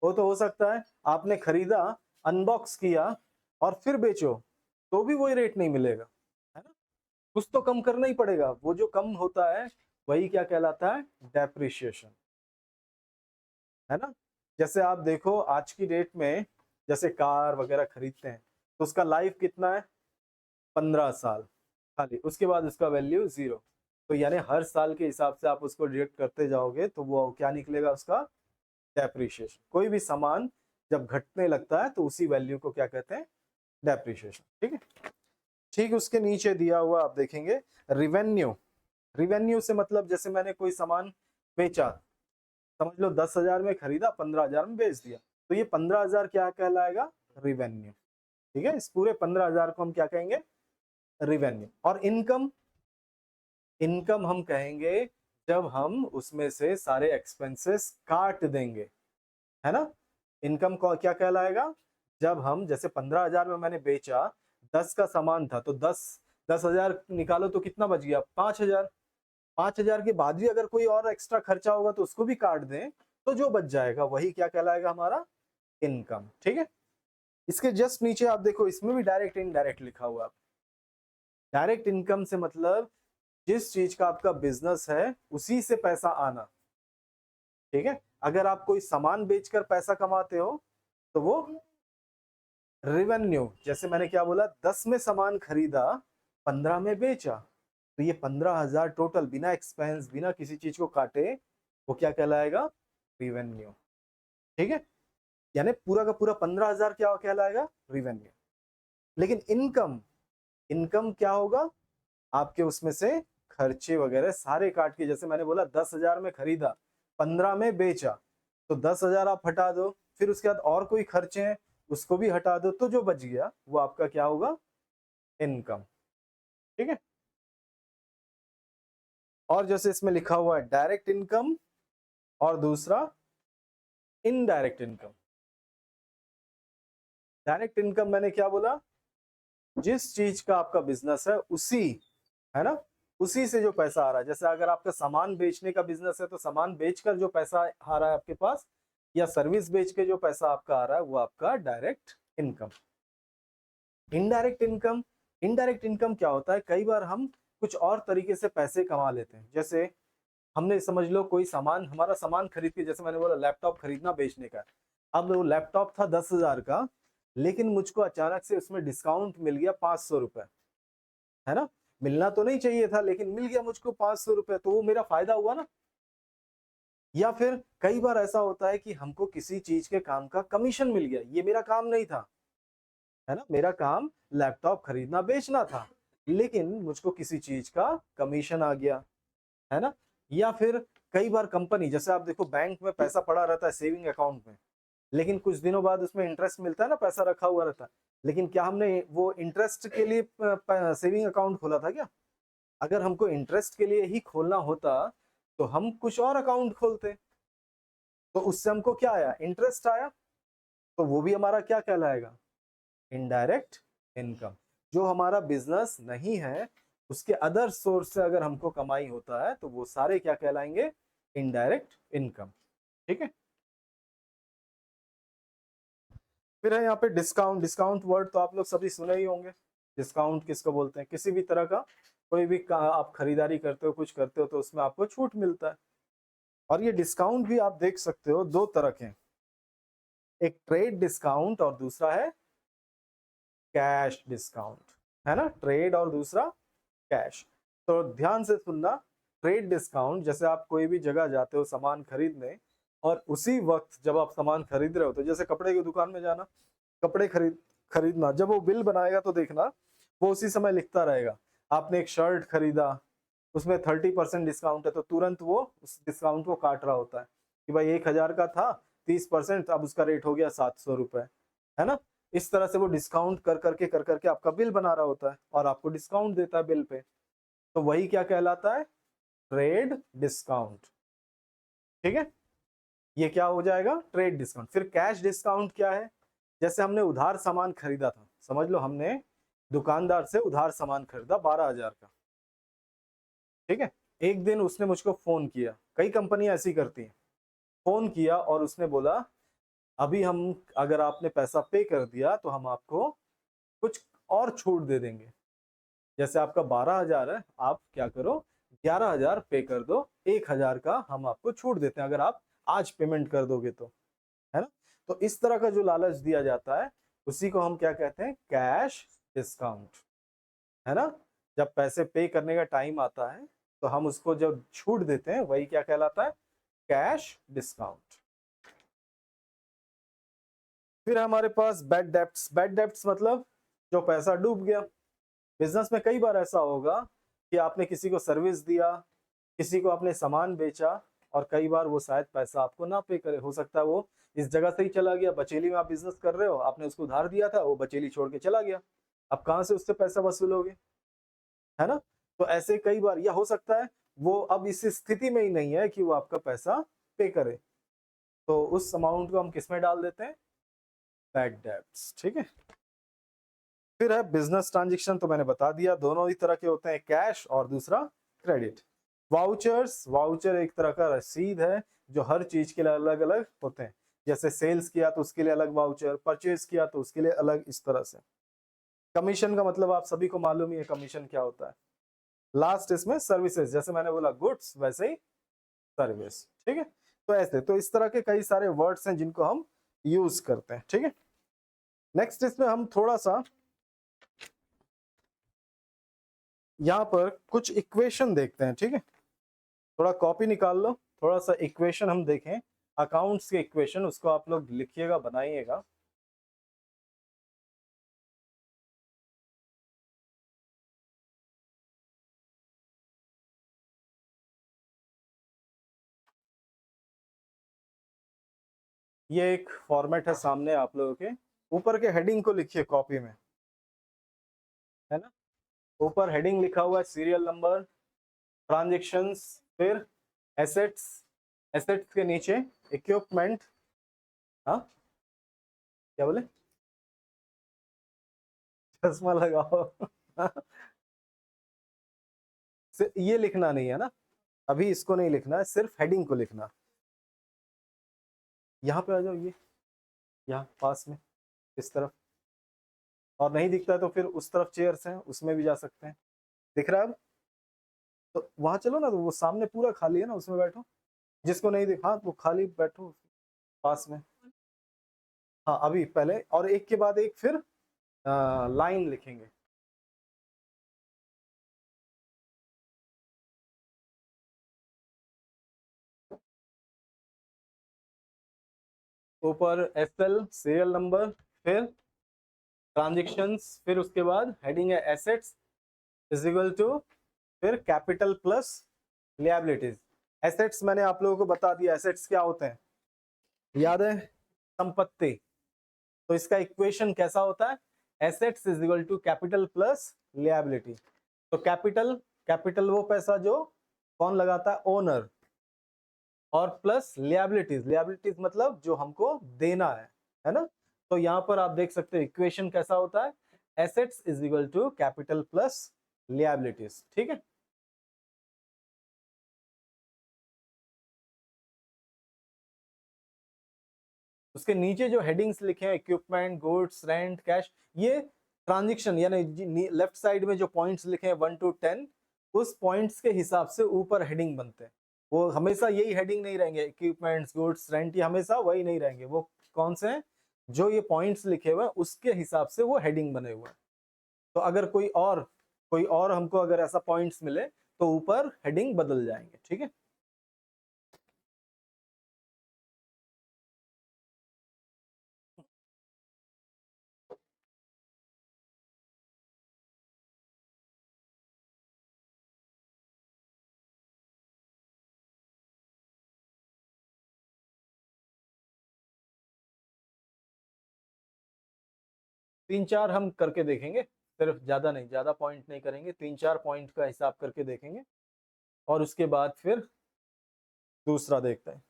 वो तो हो सकता है आपने खरीदा, अनबॉक्स किया और फिर बेचो, तो भी वही रेट नहीं मिलेगा, है ना। कुछ तो कम करना ही पड़ेगा, वो जो कम होता है वही क्या कहलाता है, डेप्रिशिएशन, है ना। जैसे आप देखो आज की डेट में, जैसे कार वगैरह खरीदते हैं, तो उसका लाइफ कितना है, 15 साल खाली, उसके बाद उसका वैल्यू 0। तो यानी हर साल के हिसाब से आप उसको डिडक्ट करते जाओगे, तो वो क्या निकलेगा उसका, डेप्रिशिएशन। कोई भी सामान जब घटने लगता है तो उसी वैल्यू को क्या कहते हैं, डेप्रिशिएशन, ठीक है। ठीक, उसके नीचे दिया हुआ आप देखेंगे रिवेन्यू। रिवेन्यू से मतलब जैसे मैंने कोई सामान बेचा, समझ लो 10,000 में खरीदा, 15,000 में बेच दिया, तो ये 15,000 क्या कहलाएगा, रिवेन्यू, ठीक है। इस पूरे 15,000 को हम क्या कहेंगे, रिवेन्यू। और इनकम, इनकम हम कहेंगे जब हम उसमें से सारे एक्सपेंसेस काट देंगे, है ना। इनकम को क्या कहलाएगा, जब हम जैसे 15,000 में मैंने बेचा, 10 का सामान था, तो 10,000 निकालो तो कितना बच गया, 5,000। 5,000 के बाद भी अगर कोई और एक्स्ट्रा खर्चा होगा तो उसको भी काट दें, तो जो बच जाएगा वही क्या कहलाएगा, हमारा इनकम, ठीक है। इसके जस्ट नीचे आप देखो, इसमें भी डायरेक्ट इनडायरेक्ट लिखा हुआ है। डायरेक्ट इनकम से मतलब जिस चीज का आपका बिजनेस है उसी से पैसा आना, ठीक है। अगर आप कोई सामान बेचकर पैसा कमाते हो तो वो रेवेन्यू, जैसे मैंने क्या बोला, 10 में सामान खरीदा, 15 में बेचा, तो ये 15,000 टोटल बिना एक्सपेंस, बिना किसी चीज को काटे, वो क्या कहलाएगा? रेवेन्यू, ठीक है। यानी पूरा का पूरा 15,000 क्या कहलाएगा? रेवेन्यू। लेकिन इनकम, इनकम क्या होगा? आपके उसमें से खर्चे वगैरह सारे काट के, जैसे मैंने बोला 10,000 में खरीदा, 15 में बेचा, तो 10,000 आप हटा दो, फिर उसके बाद और कोई खर्चे हैं उसको भी हटा दो, तो जो बच गया वो आपका क्या होगा? इनकम, ठीक है। और जैसे इसमें लिखा हुआ है डायरेक्ट इनकम और दूसरा इनडायरेक्ट इनकम। डायरेक्ट इनकम मैंने क्या बोला? जिस चीज का आपका बिजनेस है उसी, है ना, उसी से जो पैसा आ रहा है। जैसे अगर आपका सामान बेचने का बिजनेस है तो सामान बेचकर जो पैसा आ रहा है आपके पास, या सर्विस बेच के जो पैसा आपका आ रहा है, वो आपका direct income. Indirect income, indirect income क्या होता है? कई बार हम कुछ और तरीके से पैसे कमा लेते हैं। जैसे हमने, समझ लो कोई सामान, हमारा सामान खरीद के, जैसे मैंने बोला लैपटॉप खरीदना बेचने का, अब वो लैपटॉप था 10,000 का, लेकिन मुझको अचानक से उसमें डिस्काउंट मिल गया 500 रुपए, है ना। मिलना तो नहीं चाहिए था लेकिन मिल गया मुझको 500 रुपए, तो वो मेरा फायदा हुआ ना। या फिर कई बार ऐसा होता है कि हमको किसी चीज के काम का कमीशन मिल गया, ये मेरा काम नहीं था, है ना, मेरा काम लैपटॉप खरीदना बेचना था, लेकिन मुझको किसी चीज का कमीशन आ गया, है ना। या फिर कई बार कंपनी, जैसे आप देखो बैंक में पैसा पड़ा रहता है सेविंग अकाउंट में, लेकिन कुछ दिनों बाद उसमें इंटरेस्ट मिलता है ना, पैसा रखा हुआ रहता है, लेकिन क्या हमने वो इंटरेस्ट के लिए सेविंग अकाउंट खोला था क्या? अगर हमको इंटरेस्ट के लिए ही खोलना होता तो हम कुछ और अकाउंट खोलते, तो उससे हमको क्या आया? इंटरेस्ट आया, तो वो भी हमारा क्या कहलाएगा? Indirect income. जो हमारा बिजनेस नहीं है उसके अदर सोर्स से अगर हमको कमाई होता है तो वो सारे क्या कहलाएंगे? इनडायरेक्ट इनकम, ठीक है। फिर है यहाँ पे डिस्काउंट। डिस्काउंट वर्ड तो आप लोग सभी सुने ही होंगे। डिस्काउंट किसको बोलते हैं? किसी भी तरह का कोई भी आप खरीदारी करते हो, कुछ करते हो, तो उसमें आपको छूट मिलता है। और ये डिस्काउंट भी आप देख सकते हो दो तरह के, एक ट्रेड डिस्काउंट और दूसरा है कैश डिस्काउंट, है ना, ट्रेड और दूसरा कैश। तो ध्यान से सुनना, ट्रेड डिस्काउंट, जैसे आप कोई भी जगह जाते हो सामान खरीदने, और उसी वक्त जब आप सामान खरीद रहे हो, तो जैसे कपड़े की दुकान में जाना, कपड़े खरीदना, जब वो बिल बनाएगा तो देखना वो उसी समय लिखता रहेगा। आपने एक शर्ट खरीदा, उसमें 30% डिस्काउंट है, तो तुरंत वो उस डिस्काउंट को काट रहा होता है कि भाई 1,000 का था, 30%, अब उसका रेट हो गया 700 रुपए, है ना। इस तरह से वो डिस्काउंट कर करके आपका बिल बना रहा होता है और आपको डिस्काउंट देता है बिल पे। तो वही क्या कहलाता है? ट्रेड डिस्काउंट, ठीक है। ये क्या हो जाएगा? Trade discount. फिर कैश डिस्काउंट क्या है? जैसे हमने उधार सामान खरीदा था, समझ लो हमने दुकानदार से उधार सामान खरीदा 12,000 का, ठीक है। एक दिन उसने मुझको फोन किया, कई कंपनियां ऐसी करती हैं, फोन किया और उसने बोला अभी हम, अगर आपने पैसा पे कर दिया तो हम आपको कुछ और छूट दे देंगे। जैसे आपका 12,000 है, आप क्या करो, 11,000 पे कर दो, 1,000 का हम आपको छूट देते हैं अगर आप आज पेमेंट कर दोगे तो, है ना। तो इस तरह का जो लालच दिया जाता है उसी को हम क्या कहते हैं? कैश डिस्काउंट, है ना। जब पैसे पे करने का टाइम आता है तो हम उसको जब छूट देते हैं, वही क्या कहलाता है? Cash discount. फिर हमारे पास बैड डेब्ट्स। बैड डेब्ट्स मतलब जो पैसा डूब गया। बिजनेस में कई बार ऐसा होगा कि आपने किसी को सर्विस दिया, किसी को आपने सामान बेचा, और कई बार वो शायद पैसा आपको ना पे करे, हो सकता है वो इस जगह से ही चला गया। बचेली में आप बिजनेस कर रहे हो, आपने उसको उधार दिया था, वो बचेली छोड़ के चला गया, अब कहाँ से उससे पैसा वसूलोगे, है ना। तो ऐसे कई बार, या हो सकता है वो अब इस स्थिति में ही नहीं है कि वो आपका पैसा पे करे, तो उस अमाउंट को हम किस में डाल देते हैं? बैड डेब्ट्स, ठीक है। फिर है बिजनेस ट्रांजेक्शन, तो मैंने बता दिया दोनों ही तरह के होते हैं, कैश और दूसरा क्रेडिट। वाउचर्स, वाउचर एक तरह का रसीद है जो हर चीज के लिए अलग अलग होते हैं। जैसे सेल्स किया तो उसके लिए अलग वाउचर, परचेज किया तो उसके लिए अलग, इस तरह से। कमीशन का मतलब आप सभी को मालूम ही है कमीशन क्या होता है। लास्ट इसमें सर्विसेज, जैसे मैंने बोला गुड्स वैसे ही सर्विस, ठीक है। तो ऐसे, तो इस तरह के कई सारे वर्ड्स हैं जिनको हम यूज करते हैं, ठीक है। नेक्स्ट इसमें हम थोड़ा सा यहाँ पर कुछ इक्वेशन देखते हैं, ठीक है। थोड़ा कॉपी निकाल लो, थोड़ा सा इक्वेशन हम देखें, अकाउंट्स के इक्वेशन, उसको आप लोग लिखिएगा, बनाइएगा। ये एक फॉर्मेट है सामने आप लोगों के, ऊपर के हेडिंग को लिखिए कॉपी में, है ना। ऊपर हेडिंग लिखा हुआ है सीरियल नंबर, ट्रांजेक्शन्स, फिर एसेट्स, एसेट्स के नीचे इक्विपमेंट, हाँ क्या बोले, चश्मा लगाओ ये लिखना नहीं है ना, अभी इसको नहीं लिखना है, सिर्फ हेडिंग को लिखना। यहाँ पे आ जाओ, ये यहाँ पास में इस तरफ, और नहीं दिखता है तो फिर उस तरफ चेयर्स हैं, उसमें भी जा सकते हैं। दिख रहा है अब? तो वहां चलो ना, तो वो सामने पूरा खाली है ना, उसमें बैठो। जिसको नहीं दिखा वो खाली बैठो पास में। हाँ अभी पहले, और एक के बाद एक फिर लाइन लिखेंगे। ऊपर एसएल सीरियल नंबर, फिर ट्रांजेक्शन्स, फिर उसके बाद हेडिंग है एसेट्स इज इक्वल टू, फिर कैपिटल प्लस लिएबिलिटीज। एसेट्स मैंने आप लोगों को बता दिया, एसेट्स क्या होते हैं, याद है, संपत्ति। तो इसका इक्वेशन कैसा होता है, assets is equal to capital plus liability. तो कैपिटल, कैपिटल वो पैसा जो कौन लगाता है, ओनर, और प्लस लिएबिलिटीज, लिएबिलिटीज मतलब जो हमको देना है ना। तो यहाँ पर आप देख सकते हो इक्वेशन कैसा होता है, assets is equal to capital plus liabilities, ठीक है। उसके नीचे जो हेडिंग्स लिखे हैं, इक्विपमेंट, गुड्स, रेंट, कैश, ये ट्रांजेक्शन, यानी लेफ्ट साइड में जो पॉइंट्स लिखे हैं 1 to 10, उस पॉइंट्स के हिसाब से ऊपर हेडिंग बनते हैं। वो हमेशा यही हेडिंग नहीं रहेंगे, इक्विपमेंट्स, गुड्स, रेंट, ये हमेशा वही नहीं रहेंगे। वो कौन से हैं, जो ये पॉइंट्स लिखे हुए हैं उसके हिसाब से वो हेडिंग बने हुए हैं। तो अगर कोई और हमको अगर ऐसा पॉइंट्स मिले तो ऊपर हेडिंग बदल जाएंगे, ठीक है। तीन चार हम करके देखेंगे, सिर्फ ज्यादा नहीं, ज्यादा पॉइंट नहीं करेंगे, तीन चार पॉइंट का हिसाब करके देखेंगे, और उसके बाद फिर दूसरा देखते हैं,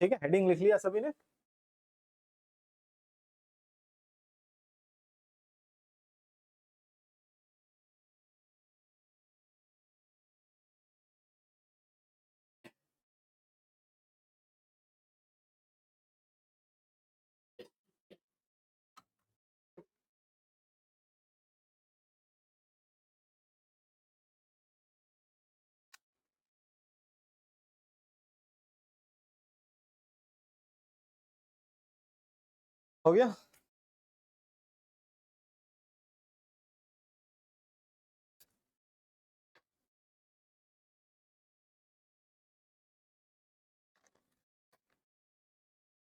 ठीक है। हेडिंग लिख लिया सभी ने? हो गया।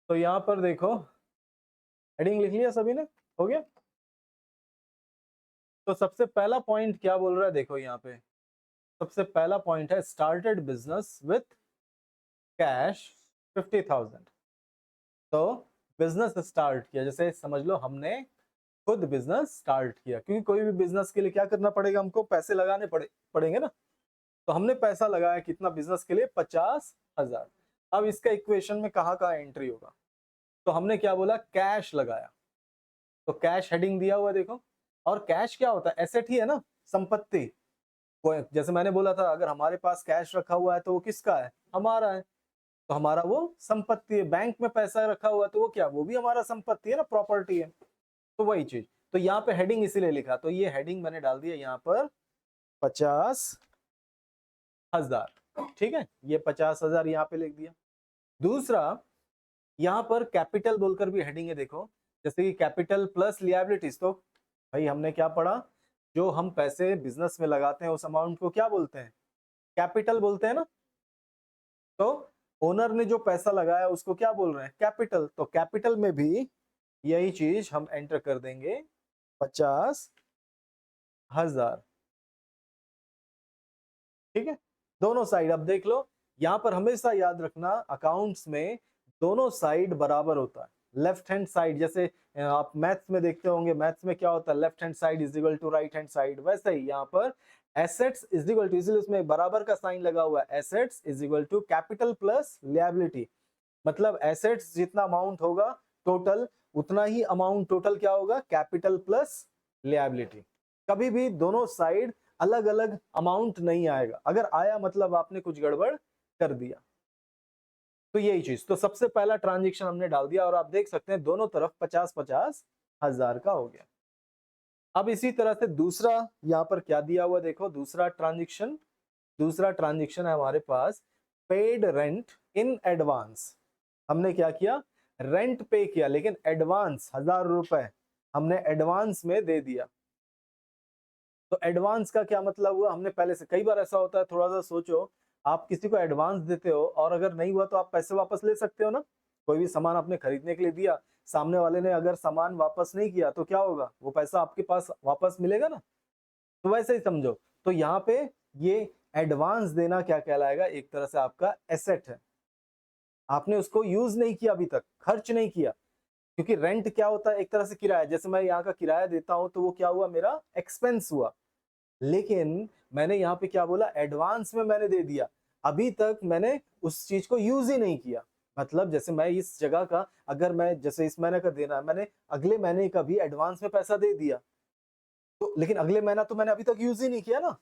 तो यहाँ पर देखो, हेडिंग लिख लिया सभी ने? हो गया। तो सबसे पहला पॉइंट क्या बोल रहा है, देखो यहाँ पे सबसे पहला पॉइंट है स्टार्टेड बिजनेस विथ कैश 50,000। तो बिजनेस स्टार्ट किया, जैसे समझ लो हमने खुद बिजनेस स्टार्ट किया, क्योंकि कोई भी बिजनेस के लिए क्या करना पड़ेगा, हमको पैसे लगाने पड़ेंगे ना। तो हमने पैसा लगाया कितना बिजनेस के लिए, 50,000। अब इसका इक्वेशन में कहाँ कहाँ एंट्री होगा, तो हमने क्या बोला, कैश लगाया। तो कैश हेडिंग दिया हुआ है देखो, और कैश क्या होता है, एसेट ही है ना, संपत्ति। जैसे मैंने बोला था, अगर हमारे पास कैश रखा हुआ है तो वो किसका है, हमारा है। तो हमारा वो संपत्ति है। बैंक में पैसा रखा हुआ तो वो क्या, वो भी हमारा संपत्ति है ना, प्रॉपर्टी है। तो वही चीज, तो यहाँ पे हेडिंग इसीलिए लिखा, तो ये हेडिंग मैंने डाल दिया यहाँ पर 50,000। ठीक है, ये 50,000 यहाँ पे लिख दिया। दूसरा, यहाँ पर कैपिटल बोलकर भी हेडिंग है, देखो जैसे कि कैपिटल प्लस लिएबिलिटीज। तो भाई हमने क्या पढ़ा, जो हम पैसे बिजनेस में लगाते हैं उस अमाउंट को क्या बोलते हैं, कैपिटल बोलते हैं ना। तो ओनर ने जो पैसा लगाया उसको क्या बोल रहे हैं, कैपिटल। तो कैपिटल में भी यही चीज हम एंटर कर देंगे, 50,000। ठीक है, दोनों साइड। अब देख लो, यहां पर हमेशा याद रखना अकाउंट्स में दोनों साइड बराबर होता है। लेफ्ट हैंड साइड, जैसे आप मैथ्स में देखते होंगे, मैथ्स में क्या होता है, left hand side is equal to right hand side. वैसे ही यहाँ पर एसेट्स इज इक्वल टू, इसलिए उसमें बराबर का साइन लगा हुआ है, assets is equal to capital plus liability. मतलब एसेट्स जितना अमाउंट होगा टोटल, उतना ही अमाउंट टोटल क्या होगा, कैपिटल प्लस लिएबिलिटी। कभी भी दोनों साइड अलग अलग अमाउंट नहीं आएगा, अगर आया मतलब आपने कुछ गड़बड़ कर दिया। तो यही चीज, तो सबसे पहला ट्रांजेक्शन हमने डाल दिया और आप देख सकते हैं दोनों तरफ 50,000 का हो गया। अब इसी तरह से दूसरा यहां पर क्या दिया हुआ, देखो दूसरा ट्रांजेक्शन। दूसरा ट्रांजेक्शन है हमारे पास पेड रेंट इन एडवांस। हमने क्या किया, रेंट पे किया, लेकिन एडवांस 1,000 रुपए हमने एडवांस में दे दिया। तो एडवांस का क्या मतलब हुआ, हमने पहले से, कई बार ऐसा होता है, थोड़ा सा सोचो, आप किसी को एडवांस देते हो और अगर नहीं हुआ तो आप पैसे वापस ले सकते हो ना। कोई भी सामान आपने खरीदने के लिए दिया, सामने वाले ने अगर सामान वापस नहीं किया तो क्या होगा, वो पैसा आपके पास वापस मिलेगा ना। तो वैसे ही समझो, तो यहाँ पे ये एडवांस देना क्या कहलाएगा, एक तरह से आपका एसेट है। आपने उसको यूज नहीं किया अभी तक, खर्च नहीं किया, क्योंकि रेंट क्या होता है, एक तरह से किराया। जैसे मैं यहाँ का किराया देता हूं तो वो क्या हुआ, मेरा एक्सपेंस हुआ। लेकिन मैंने यहाँ पे क्या बोला, एडवांस में मैंने दे दिया, अभी तक मैंने उस चीज को यूज ही नहीं किया। मतलब जैसे मैं इस जगह का, अगर मैं जैसे इस महीने का देना है, मैंने अगले महीने का भी एडवांस में पैसा दे दिया, तो लेकिन अगले महीना तो मैंने अभी तक यूज ही नहीं किया ना।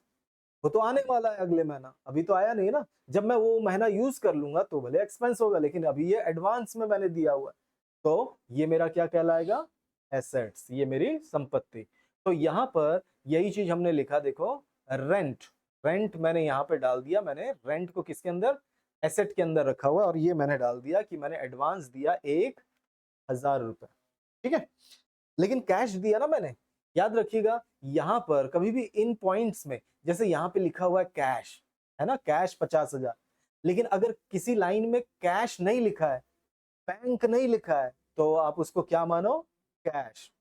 वो तो आने वाला है अगले महीना, अभी तो आया नहीं ना। जब मैं वो महीना यूज कर लूंगा तो भले एक्सपेंस होगा, लेकिन अभी ये एडवांस में मैंने दिया हुआ है, तो ये मेरा क्या कहलाएगा, एसेट्स, ये मेरी संपत्ति। तो यहाँ पर यही चीज हमने लिखा, देखो रेंट। रेंट मैंने यहाँ पे डाल दिया, मैंने रेंट को किसके अंदर, एसेट के अंदर रखा हुआ, और ये मैंने डाल दिया कि मैंने एडवांस दिया 1,000 रुपए। ठीक है, लेकिन कैश दिया ना मैंने। याद रखिएगा, यहां पर कभी भी इन पॉइंट्स में, जैसे यहां पे लिखा हुआ है कैश, है ना, कैश 50,000, लेकिन अगर किसी लाइन में कैश नहीं लिखा है, बैंक नहीं लिखा है, तो आप उसको क्या मानो, कैश।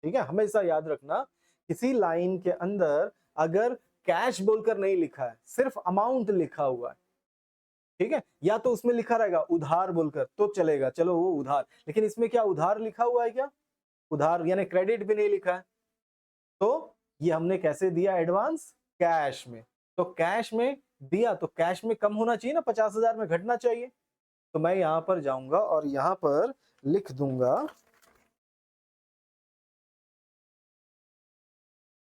ठीक है, हमेशा याद रखना, किसी लाइन के अंदर अगर कैश बोलकर नहीं लिखा है, सिर्फ अमाउंट लिखा हुआ है, ठीक है, या तो उसमें लिखा रहेगा उधार बोलकर तो चलेगा, चलो वो उधार, लेकिन इसमें क्या उधार लिखा हुआ है क्या, उधार यानी क्रेडिट भी नहीं लिखा है। तो ये हमने कैसे दिया, एडवांस कैश में। तो कैश में दिया तो कैश में कम होना चाहिए ना, 50,000 में घटना चाहिए। तो मैं यहां पर जाऊंगा और यहां पर लिख दूंगा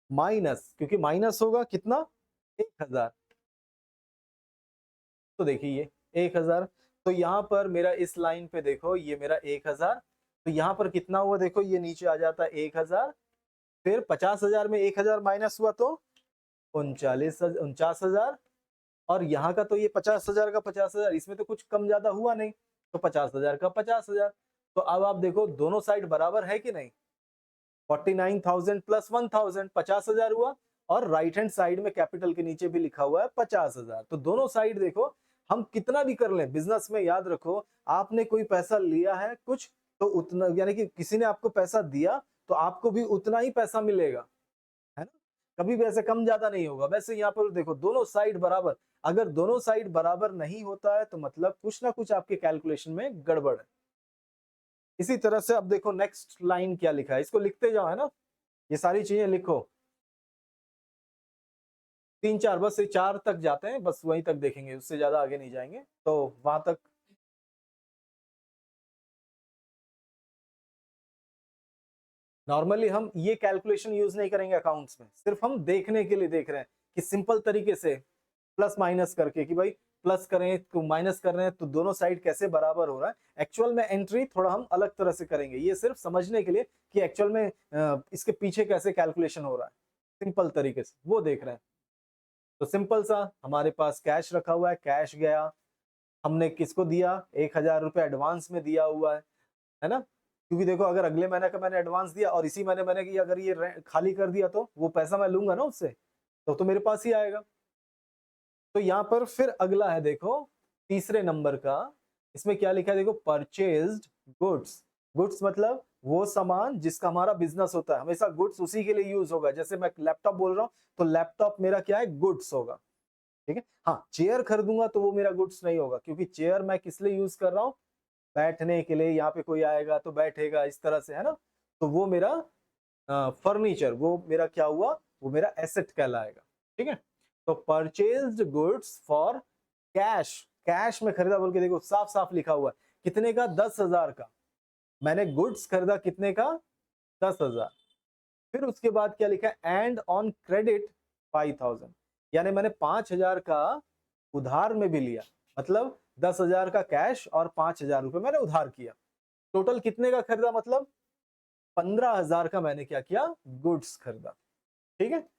माइनस, क्योंकि माइनस होगा कितना, 1,000। तो देखिए ये 1,000, तो यहां पर मेरा इस लाइन पे देखो, ये मेरा 1,000, तो यहां पर कितना हुआ, देखो ये नीचे आ जाता है 1,000, फिर 50,000 में 1,000 माइनस हुआ तो 49,000, और यहाँ का तो ये 50,000 का 50,000, इसमें तो कुछ कम ज्यादा हुआ नहीं, तो 50,000 का 50,000। तो अब आप देखो दोनों साइड बराबर है कि नहीं, 49,000 प्लस 1,000 50,000 हुआ, और राइट हैंड साइड में कैपिटल के नीचे भी लिखा हुआ है 50,000। तो दोनों साइड देखो, हम कितना भी कर लें बिजनेस में, याद रखो आपने कोई पैसा लिया है कुछ, तो उतना, यानी कि किसी ने आपको पैसा दिया तो आपको भी उतना ही पैसा मिलेगा, है ना, कभी भी ऐसे कम ज्यादा नहीं होगा। वैसे यहाँ पर देखो दोनों साइड बराबर, अगर दोनों साइड बराबर नहीं होता है तो मतलब कुछ ना कुछ आपके कैलकुलेशन में गड़बड़ है। इसी तरह से अब देखो नेक्स्ट लाइन क्या लिखा है, इसको लिखते जाओ, है ना, ये सारी चीजें लिखो, 3 4, बस ये 4 तक जाते हैं, बस वहीं तक देखेंगे, उससे ज्यादा आगे नहीं जाएंगे, तो वहां तक। नॉर्मली हम ये कैलकुलेशन यूज नहीं करेंगे अकाउंट्स में, सिर्फ हम देखने के लिए देख रहे हैं कि सिंपल तरीके से प्लस माइनस करके कि भाई प्लस करें तो माइनस कर रहे हैं तो दोनों साइड कैसे बराबर हो रहा है। एक्चुअल में एंट्री थोड़ा हम अलग तरह से करेंगे, ये सिर्फ समझने के लिए कि एक्चुअल में इसके पीछे कैसे कैलकुलेशन हो रहा है, सिंपल तरीके से वो देख रहे हैं। तो सिंपल सा हमारे पास कैश रखा हुआ है, कैश गया, हमने किसको दिया, 1,000 रुपए एडवांस में दिया हुआ है ना। क्योंकि देखो अगर अगले महीने का मैंने एडवांस दिया और इसी महीने मैंने अगर ये खाली कर दिया तो वो पैसा मैं लूंगा ना उससे, तो मेरे पास ही आएगा। तो यहाँ पर फिर अगला है देखो तीसरे नंबर का, इसमें क्या लिखा है देखो, परचेज्ड गुड्स। गुड्स मतलब वो सामान जिसका हमारा बिजनेस होता है, हमेशा गुड्स उसी के लिए यूज होगा। जैसे मैं लैपटॉप बोल रहा हूँ तो लैपटॉप मेरा क्या है, गुड्स होगा, ठीक है। हाँ, चेयर खरीदूंगा तो वो मेरा गुड्स नहीं होगा, क्योंकि चेयर मैं किस लिए यूज कर रहा हूँ, बैठने के लिए, यहाँ पे कोई आएगा तो बैठेगा इस तरह से, है ना। तो वो मेरा फर्नीचर, वो मेरा क्या हुआ, वो मेरा एसेट कहलाएगा, ठीक है। तो purchased goods for cash, cash में खरीदा बोल के देखो साफ साफ लिखा हुआ है, कितने का, 10,000 का। मैंने गुड्स खरीदा कितने का, 10,000। फिर उसके बाद क्या लिखा है, एंड ऑन क्रेडिट 5,000, यानी मैंने 5,000 का उधार में भी लिया, मतलब 10,000 का कैश और 5,000 रुपए मैंने उधार किया। टोटल कितने का खरीदा, मतलब 15,000 का मैंने क्या किया, गुड्स खरीदा, ठीक है।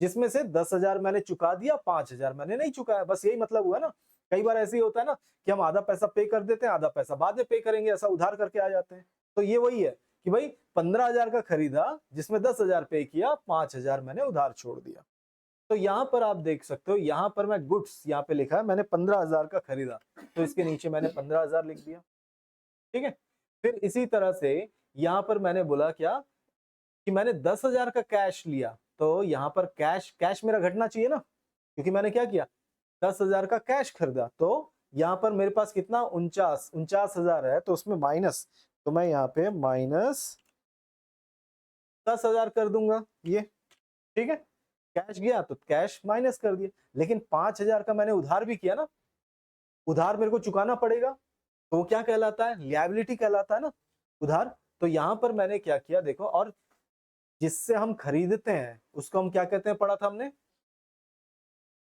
जिसमें से 10,000 मैंने चुका दिया, 5,000 मैंने नहीं चुकाया, बस यही मतलब हुआ ना। कई बार ऐसे ही होता है ना कि हम आधा पैसा पे कर देते हैं, आधा पैसा बाद में पे करेंगे, ऐसा उधार करके आ जाते हैं। तो ये वही है कि भाई 15,000 का खरीदा, जिसमें 10,000 पे किया, 5,000 मैंने उधार छोड़ दिया। तो यहाँ पर आप देख सकते हो, यहाँ पर मैं गुड्स यहाँ पे लिखा है, मैंने 15,000 का खरीदा, तो इसके नीचे मैंने 15,000 लिख दिया, ठीक है। फिर इसी तरह से यहाँ पर मैंने बोला क्या, कि मैंने 10,000 का कैश लिया, तो यहाँ पर कैश, कैश मेरा घटना चाहिए ना, क्योंकि मैंने क्या किया, 10,000 का कैश खरीदा। तो यहाँ पर मेरे पास कितना, 49,000 है, तो उसमें माइनस, तो मैं यहाँ पे माइनस 10,000 कर दूंगा, ये ठीक है। कैश गया तो कैश माइनस कर दिया, लेकिन 5,000 का मैंने उधार भी किया ना, उधार मेरे को चुकाना पड़ेगा, तो वो क्या कहलाता है, लिएबिलिटी कहलाता है ना, उधार। तो यहाँ पर मैंने क्या किया देखो, और जिससे हम खरीदते हैं उसको हम क्या कहते हैं, पढ़ा था हमने,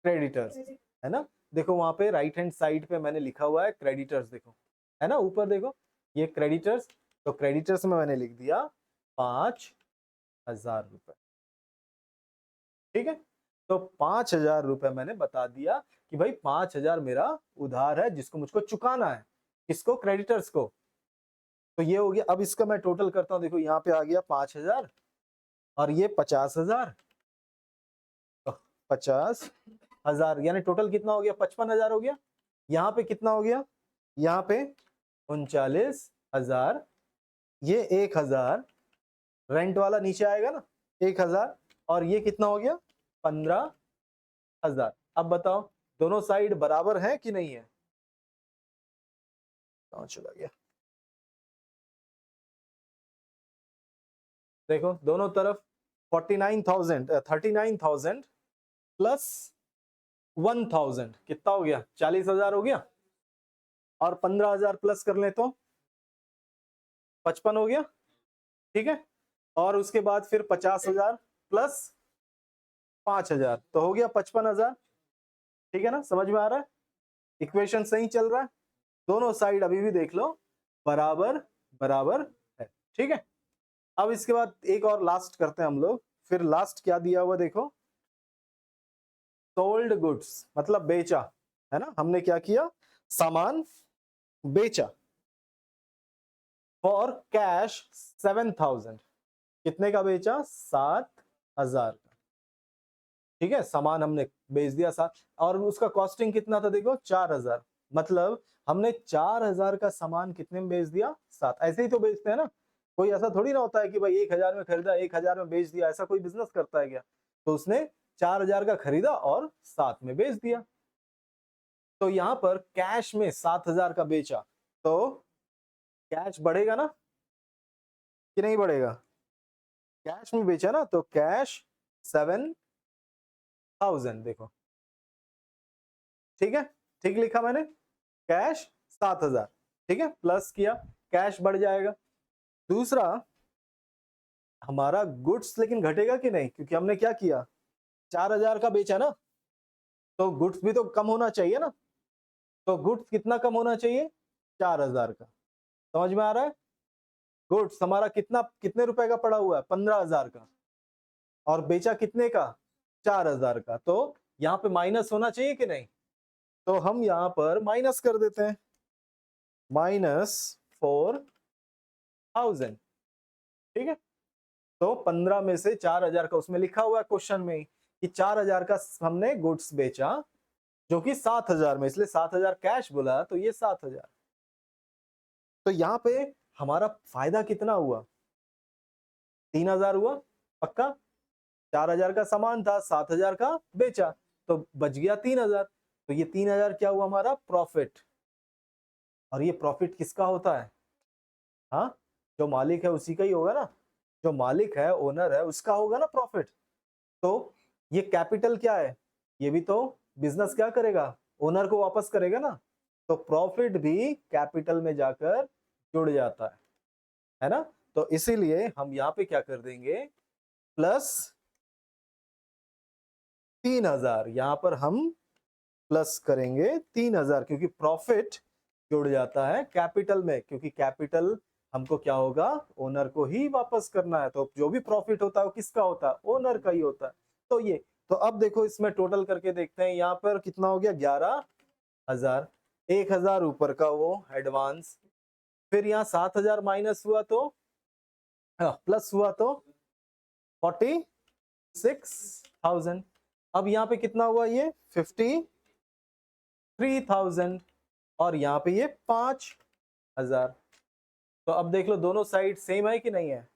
क्रेडिटर्स, है ना। देखो वहां पे राइट हैंड साइड पे मैंने लिखा हुआ है क्रेडिटर्स, देखो है ना, ऊपर देखो ये क्रेडिटर्स। तो क्रेडिटर्स में मैंने लिख दिया 5,000 रुपए, ठीक है। तो 5,000 रुपए मैंने बता दिया कि भाई 5,000 मेरा उधार है, जिसको मुझको चुकाना है, किसको, क्रेडिटर्स को। तो ये हो गया। अब इसका मैं टोटल करता हूं, देखो यहाँ पे आ गया 5,000 और ये 50,000, 50,000 यानी टोटल कितना हो गया, 55,000 हो गया। यहाँ पे कितना हो गया, यहाँ पे 39,000, ये 1,000, रेंट वाला नीचे आएगा ना, 1,000, और ये कितना हो गया, 15,000। अब बताओ दोनों साइड बराबर है कि नहीं है, कहां चला गया, देखो दोनों तरफ 39,000 प्लस 1,000 कितना हो गया, 40,000 हो गया, और 15,000 प्लस कर ले तो 55 हो गया, ठीक है। और उसके बाद फिर 50,000 प्लस 5,000 तो हो गया 55,000, ठीक है ना, समझ में आ रहा है, इक्वेशन सही चल रहा है, दोनों साइड अभी भी देख लो बराबर बराबर है, ठीक है। अब इसके बाद एक और लास्ट करते हैं हम लोग, फिर लास्ट क्या दिया हुआ देखो, सोल्ड गुड्स मतलब बेचा, है ना, हमने क्या किया, सामान बेचा, फॉर कैश 7,000, कितने का बेचा, 7,000 का, ठीक है। सामान हमने बेच दिया 7, और उसका कॉस्टिंग कितना था देखो, 4,000, मतलब हमने 4,000 का सामान कितने में बेच दिया, 7। ऐसे ही तो बेचते हैं ना, कोई ऐसा थोड़ी ना होता है कि भाई 1,000 में खरीदा 1,000 में बेच दिया, ऐसा कोई बिजनेस करता है क्या। तो उसने 4,000 का खरीदा और 7 में बेच दिया। तो यहाँ पर कैश में 7,000 का बेचा, तो कैश बढ़ेगा ना कि नहीं बढ़ेगा, कैश में बेचा ना, तो कैश 7,000 देखो, ठीक है, ठीक लिखा मैंने, कैश 7,000, ठीक है, प्लस किया, कैश बढ़ जाएगा। दूसरा हमारा गुड्स लेकिन घटेगा कि नहीं, क्योंकि हमने क्या किया, 4,000 का बेचा ना, तो गुड्स भी तो कम होना चाहिए ना, तो गुड्स कितना कम होना चाहिए, 4000 का। समझ में आ रहा है? गुड्स हमारा कितना, कितने रुपए का पड़ा हुआ है, 15000 का, और बेचा कितने का, 4000 का। तो यहाँ पे माइनस होना चाहिए कि नहीं, तो हम यहाँ पर माइनस कर देते हैं, -4000। ठीक है, तो 15 में से 4000 का, उसमें लिखा हुआ है क्वेश्चन में कि 4000 का हमने गुड्स बेचा, जो कि 7000 में, इसलिए 7000 कैश बोला, तो ये 7000। तो यहाँ पे हमारा फायदा कितना हुआ, 3000 हुआ पक्का। 4000 का सामान था, 7000 का बेचा, तो बच गया 3000। तो ये 3000 क्या हुआ हमारा प्रॉफिट। और ये प्रॉफिट किसका होता है, हाँ, जो मालिक है उसी का ही होगा ना, जो मालिक है, ओनर है, उसका होगा ना प्रॉफिट। तो ये कैपिटल क्या है, ये भी तो बिजनेस क्या करेगा, ओनर को वापस करेगा ना। तो प्रॉफिट भी कैपिटल में जाकर जुड़ जाता है ना। तो इसीलिए हम यहाँ पे क्या कर देंगे, प्लस 3000, यहाँ पर हम प्लस करेंगे 3000, क्योंकि प्रॉफिट जुड़ जाता है कैपिटल में, क्योंकि कैपिटल हमको क्या होगा, ओनर को ही वापस करना है। तो जो भी प्रॉफिट होता है वो किसका होता है, ओनर का ही होता है। तो ये, तो अब देखो इसमें टोटल करके देखते हैं, यहाँ पर कितना हो गया, 11000। 1000 ऊपर का वो एडवांस, फिर यहाँ 7000 माइनस हुआ तो प्लस हुआ तो 46000। अब यहाँ पे कितना हुआ, ये 53000, और यहाँ पे ये 5000। तो अब देख लो दोनों साइड सेम है कि नहीं है,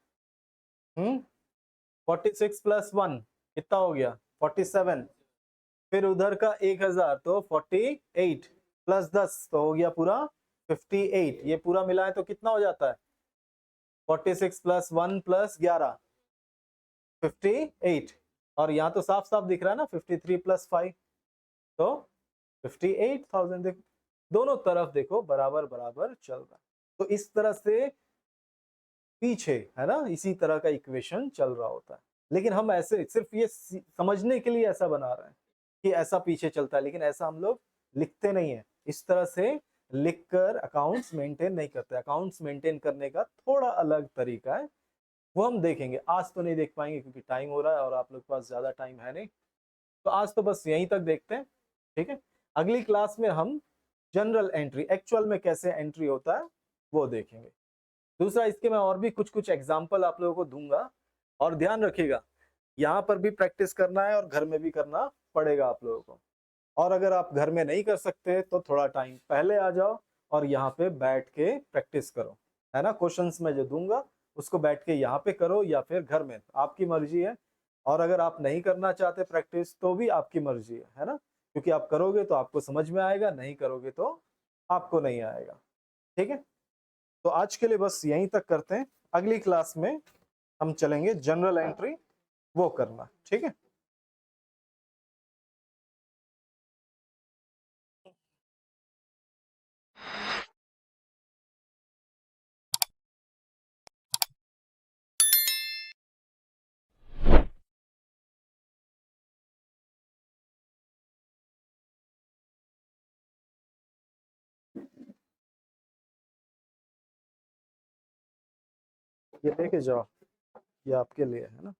46 प्लस 1 कितना हो गया, 47। फिर उधर का 1000 तो 48 प्लस 10 तो हो गया पूरा 58। ये पूरा मिलाए तो कितना हो जाता है, 46 प्लस 1 प्लस 11 58। और यहाँ तो साफ साफ दिख रहा है ना 53 प्लस 5 तो 58,000। देखो दोनों तरफ देखो बराबर बराबर चल रहा है। तो इस तरह से पीछे है ना, इसी तरह का इक्वेशन चल रहा होता है। लेकिन हम ऐसे सिर्फ ये समझने के लिए ऐसा बना रहे हैं कि ऐसा पीछे चलता है, लेकिन ऐसा हम लोग लिखते नहीं है। इस तरह से लिखकर अकाउंट्स मेंटेन नहीं करते। अकाउंट्स मेंटेन करने का थोड़ा अलग तरीका है, वो हम देखेंगे। आज तो नहीं देख पाएंगे क्योंकि टाइम हो रहा है और आप लोग के पास ज्यादा टाइम है नहीं, तो आज तो बस यहीं तक देखते हैं। ठीक है, अगली क्लास में हम जनरल एंट्री, एक्चुअल में कैसे एंट्री होता है वो देखेंगे। दूसरा, इसके मैं और भी कुछ कुछ एग्जाम्पल आप लोगों को दूंगा, और ध्यान रखिएगा यहाँ पर भी प्रैक्टिस करना है और घर में भी करना पड़ेगा आप लोगों को। और अगर आप घर में नहीं कर सकते तो थोड़ा टाइम पहले आ जाओ और यहाँ पे बैठ के प्रैक्टिस करो, है ना। क्वेश्चंस मैं जो दूंगा उसको बैठ के यहाँ पे करो या फिर घर में, आपकी मर्जी है। और अगर आप नहीं करना चाहते प्रैक्टिस तो भी आपकी मर्जी है ना, क्योंकि आप करोगे तो आपको समझ में आएगा, नहीं करोगे तो आपको नहीं आएगा। ठीक है, तो आज के लिए बस यहीं तक करते हैं। अगली क्लास में हम चलेंगे जनरल एंट्री, वो करना। ठीक है, ये लेके जाओ, ये आपके लिए है ना।